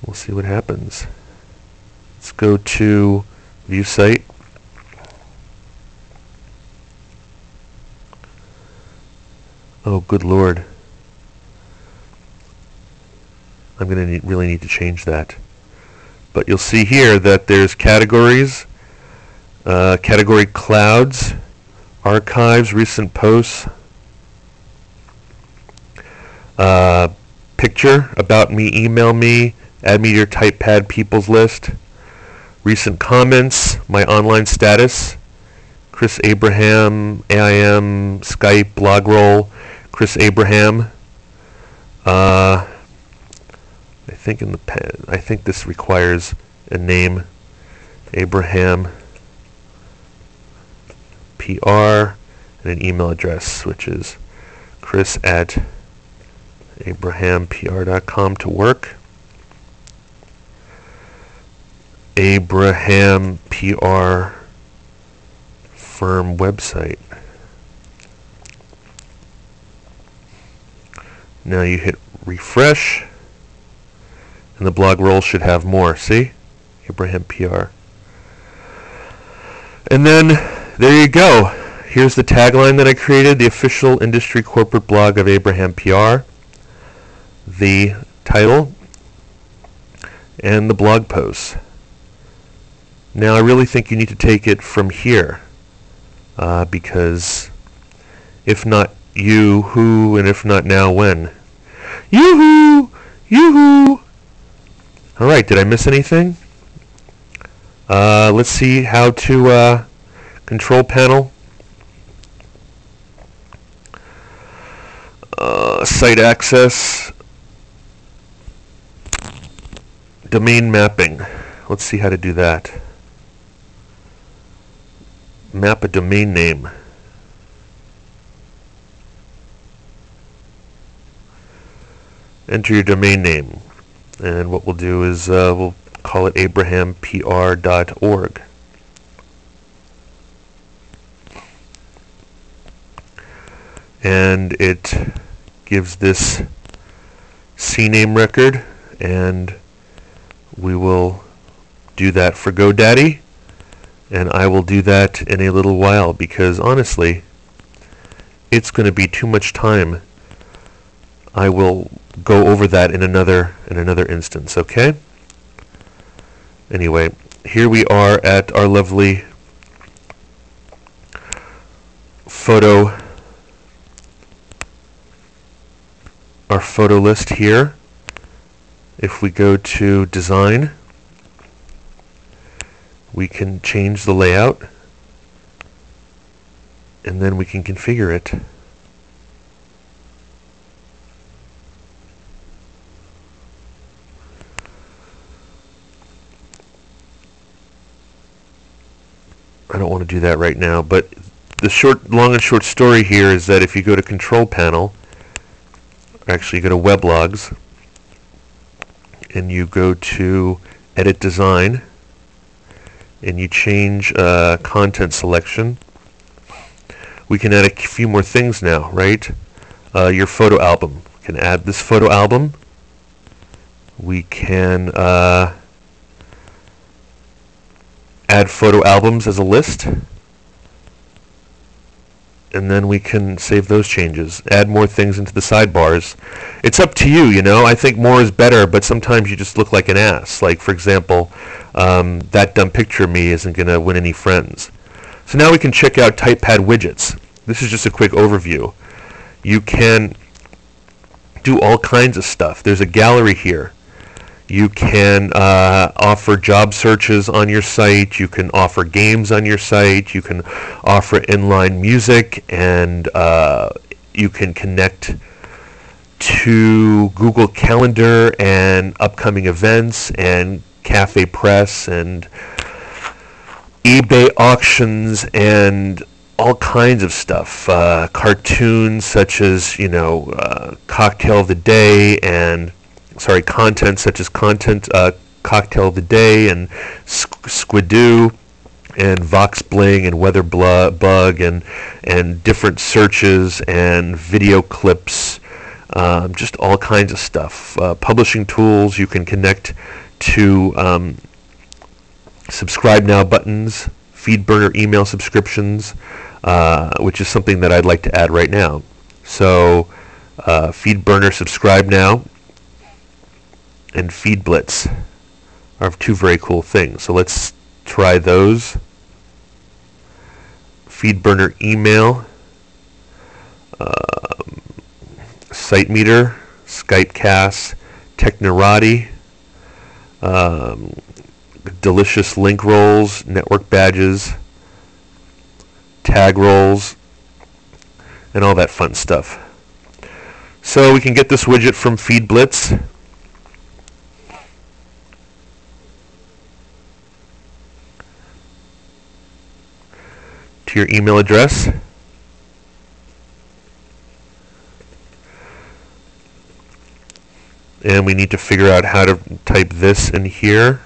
We'll see what happens. Let's go to View Site. Oh, good Lord. I'm going to really need to change that. But you'll see here that there's categories, category clouds, archives, recent posts, picture, about me, email me, add me to your Typepad people's list, recent comments, my online status, Chris Abraham, AIM, Skype, Blogroll, Chris Abraham. I think this requires a name, Abraham PR, and an email address, which is chris@abrahampr.com to work. Abraham PR firm website. Now you hit refresh, and the blog roll should have more. See? Abraham PR. And then there you go. Here's the tagline that I created, the official industry corporate blog of Abraham PR, the title, and the blog posts. Now I really think you need to take it from here, because if not you, who, and if not now, when? Yoo-hoo! Yoo-hoo! Alright, did I miss anything? Let's see how to control panel. Site access. Domain mapping. Let's see how to do that. Map a domain name. Enter your domain name. And what we'll do is we'll call it abrahampr.org. And it gives this CNAME record, and we will do that for GoDaddy, and I will do that in a little while, because honestly it's going to be too much time. I will go over that in another instance, okay? Anyway, here we are at our lovely photo list here. If we go to design, we can change the layout, and then we can configure it. I don't want to do that right now, but the long and short story here is that if you go to Control Panel, actually go to Weblogs, and you go to Edit Design, and you change content selection, we can add a few more things now, right? Your photo album. We can add this photo album. We can add photo albums as a list, and then we can save those changes. Add more things into the sidebars. It's up to you, you know. I think more is better, but sometimes you just look like an ass. Like, for example, that dumb picture of me isn't going to win any friends. So now we can check out Typepad Widgets. This is just a quick overview. You can do all kinds of stuff. There's a gallery here. You can offer job searches on your site. You can offer games on your site. You can offer inline music, and you can connect to Google Calendar and upcoming events and Cafe Press and eBay auctions and all kinds of stuff. Cartoons such as, you know, Cocktail of the Day, and content such as Cocktail of the Day and Squidoo and Vox Bling and Weather Bug and different searches and video clips, just all kinds of stuff. Publishing tools, you can connect to subscribe now buttons, Feedburner email subscriptions, which is something that I'd like to add right now. So Feedburner subscribe now and FeedBlitz are two very cool things. So let's try those. Feedburner email, Site Meter, Skypecast, Technorati, delicious link rolls, network badges, tag rolls, and all that fun stuff. So we can get this widget from FeedBlitz. To your email address. And we need to figure out how to type this in here.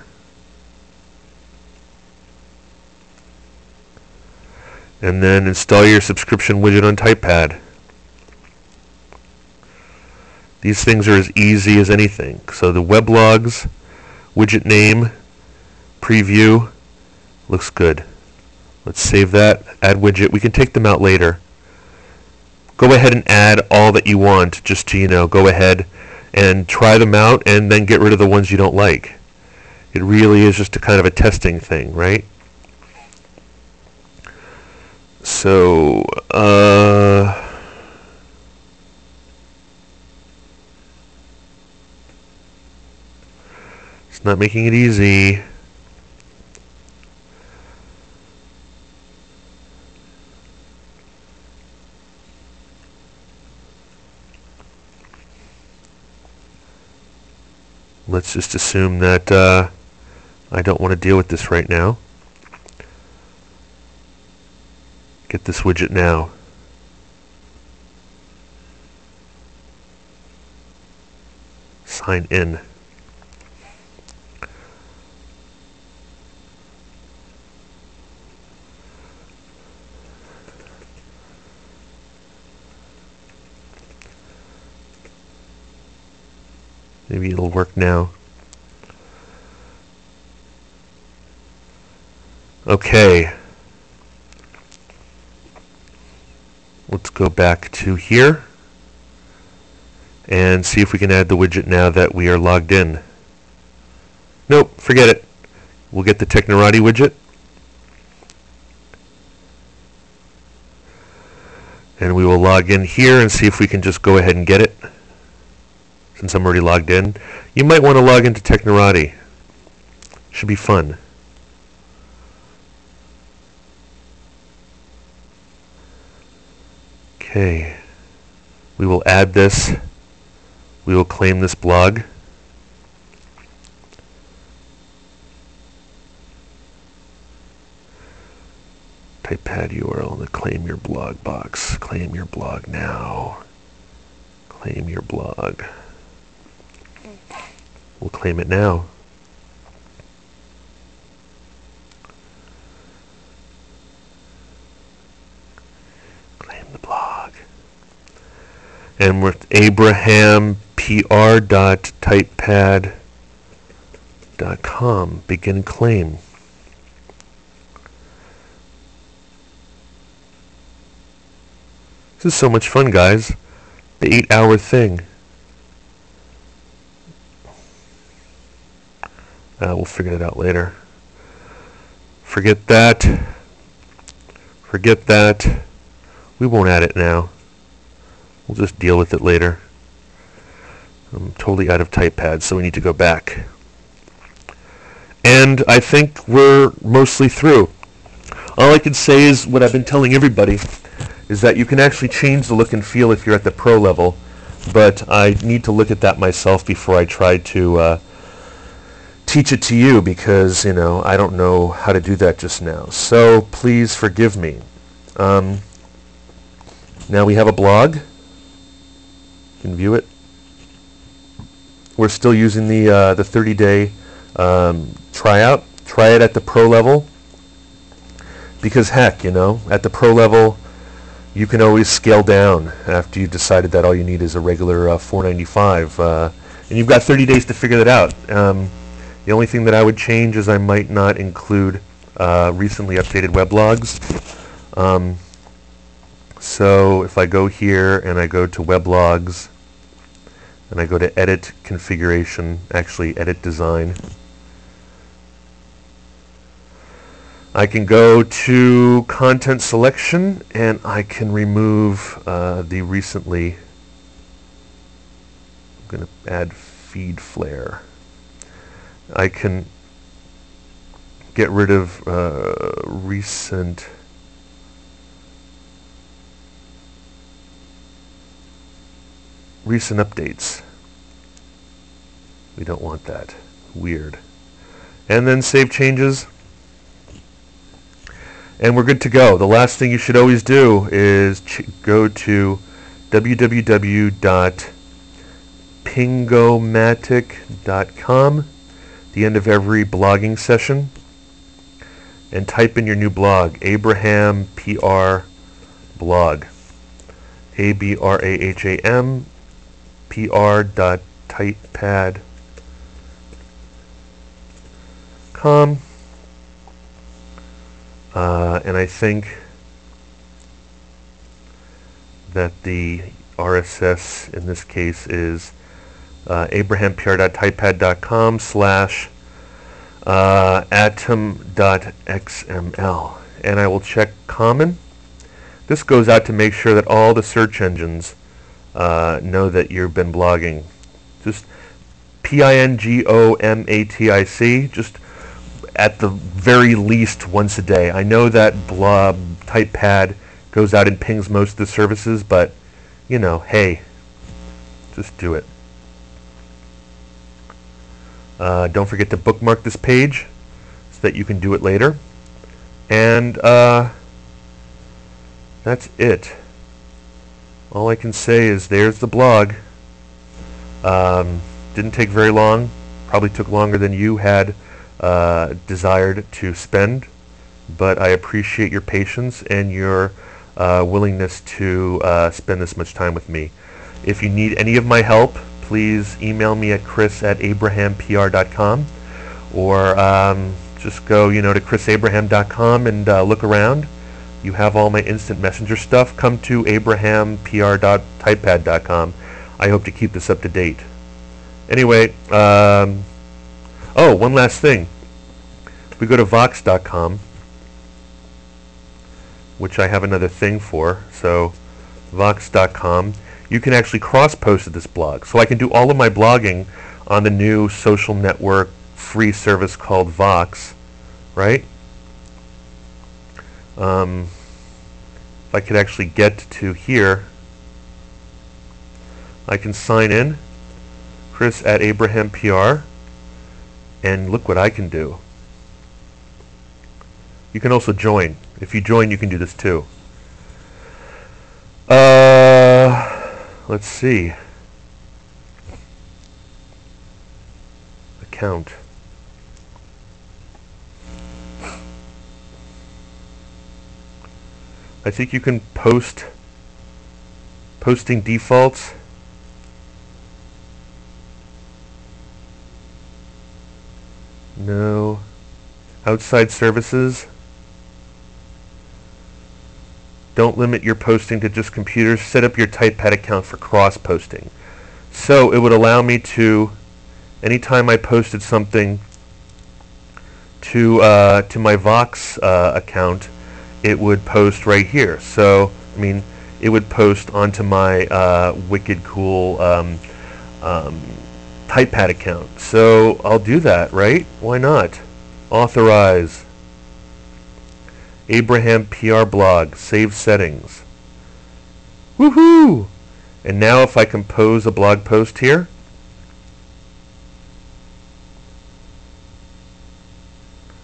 And then install your subscription widget on Typepad. These things are as easy as anything. So the weblogs, widget name, preview, looks good. Let's save that, add widget. We can take them out later. Go ahead and add all that you want, just to, go ahead and try them out and then get rid of the ones you don't like. It really is just a kind of a testing thing, right? So, it's not making it easy. Let's just assume that I don't want to deal with this right now. Get this widget now. Sign in. Maybe it'll work now. Okay. Let's go back to here and see if we can add the widget now that we are logged in. Nope, forget it. We'll get the Technorati widget. And we will log in here and see if we can just go ahead and get it. Since I'm already logged in. You might want to log into Technorati. Should be fun. Okay. We will add this. We will claim this blog. Typepad URL in the claim your blog box. Claim your blog now. Claim your blog. We'll claim it now. Claim the blog. And with abrahampr.typepad.com, begin claim. This is so much fun, guys. The 8-hour thing. We'll figure it out later. Forget that. Forget that. We won't add it now. We'll just deal with it later. I'm totally out of Typepad, so we need to go back. And I think we're mostly through. All I can say is what I've been telling everybody is that you can actually change the look and feel if you're at the pro level, but I need to look at that myself before I try to teach it to you, because I don't know how to do that just now. So please forgive me. Now we have a blog. You can view it. We're still using the 30-day tryout. Try it at the pro level, because heck, at the pro level, You can always scale down after you've decided that all you need is a regular $4.95, and you've got 30 days to figure that out. The only thing that I would change is I might not include recently updated weblogs. So if I go here and I go to weblogs and I go to edit configuration, actually edit design, I can go to content selection and I can remove the recently, I'm going to add feed flare. I can get rid of recent updates. We don't want that. Weird. And then save changes. And we're good to go. The last thing you should always do is go to www.pingomatic.com, the end of every blogging session, and type in your new blog, Abraham PR blog. ABRAHAM PR.typepad.com. And I think that the RSS in this case is abrahampr.typepad.com/atom.xml, and I will check common. This goes out to make sure that all the search engines know that you've been blogging. Just PINGOMATIC, just at the very least once a day. I know that Typepad goes out and pings most of the services, but you know, hey, just do it. Don't forget to bookmark this page so that you can do it later. And that's it. All I can say is there's the blog. Didn't take very long. Probably took longer than you had desired to spend, but I appreciate your patience and your willingness to spend this much time with me. If you need any of my help, please email me at chris@abrahampr.com, or just go to chrisabraham.com and look around. You have all my instant messenger stuff. Come to abrahampr.typepad.com. I hope to keep this up to date. Anyway, oh, one last thing. We go to vox.com, which I have another thing for. So vox.com, you can actually cross-post to this blog. So I can do all of my blogging on the new social network free service called Vox, right? If I could actually get to here, I can sign in, Chris@AbrahamPR, and look what I can do. You can also join. If you join, you can do this too. Let's see. Account. I think you can posting defaults. No. Outside services. Don't limit your posting to just computers. Set up your Typepad account for cross-posting. So it would allow me to, anytime I posted something to my Vox account, it would post right here. So, I mean, it would post onto my wicked cool Typepad account. So I'll do that, right? Why not? Authorize. Abraham PR blog. Save settings. Woohoo! And now if I compose a blog post here,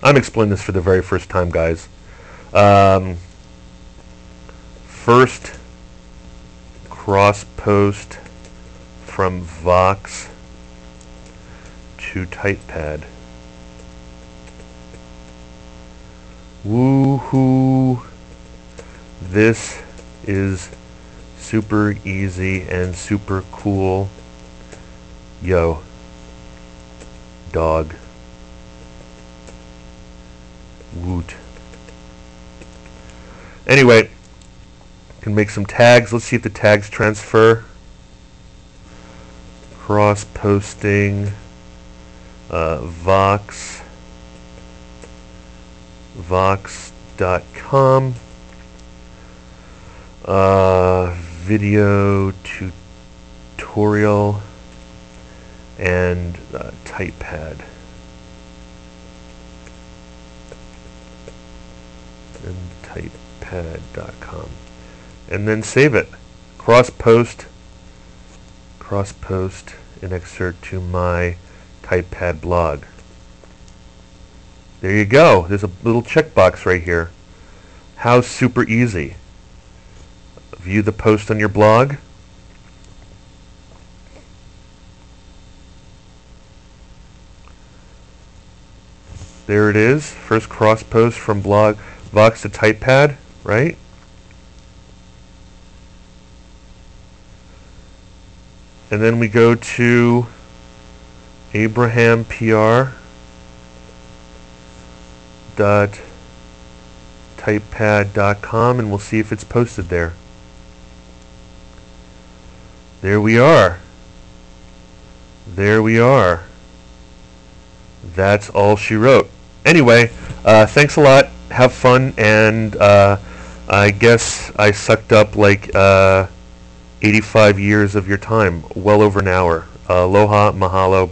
I'm explaining this for the very first time, guys. First cross post from Vox to Typepad. Woohoo! This is super easy and super cool. Yo, dog. Woot. Anyway, can make some tags. Let's see if the tags transfer. Cross-posting, vox.com, video tutorial, and Typepad. And Typepad.com. And then save it. Cross-post an excerpt to my Typepad blog. There you go. There's a little checkbox right here. How super easy. View the post on your blog. There it is. First cross post from blog Vox to Typepad, right? And then we go to abrahampr.typepad.com and we'll see if it's posted there. There we are. There we are. That's all she wrote. Anyway, thanks a lot. Have fun, and I guess I sucked up like 85 years of your time, well over an hour. Aloha, mahalo.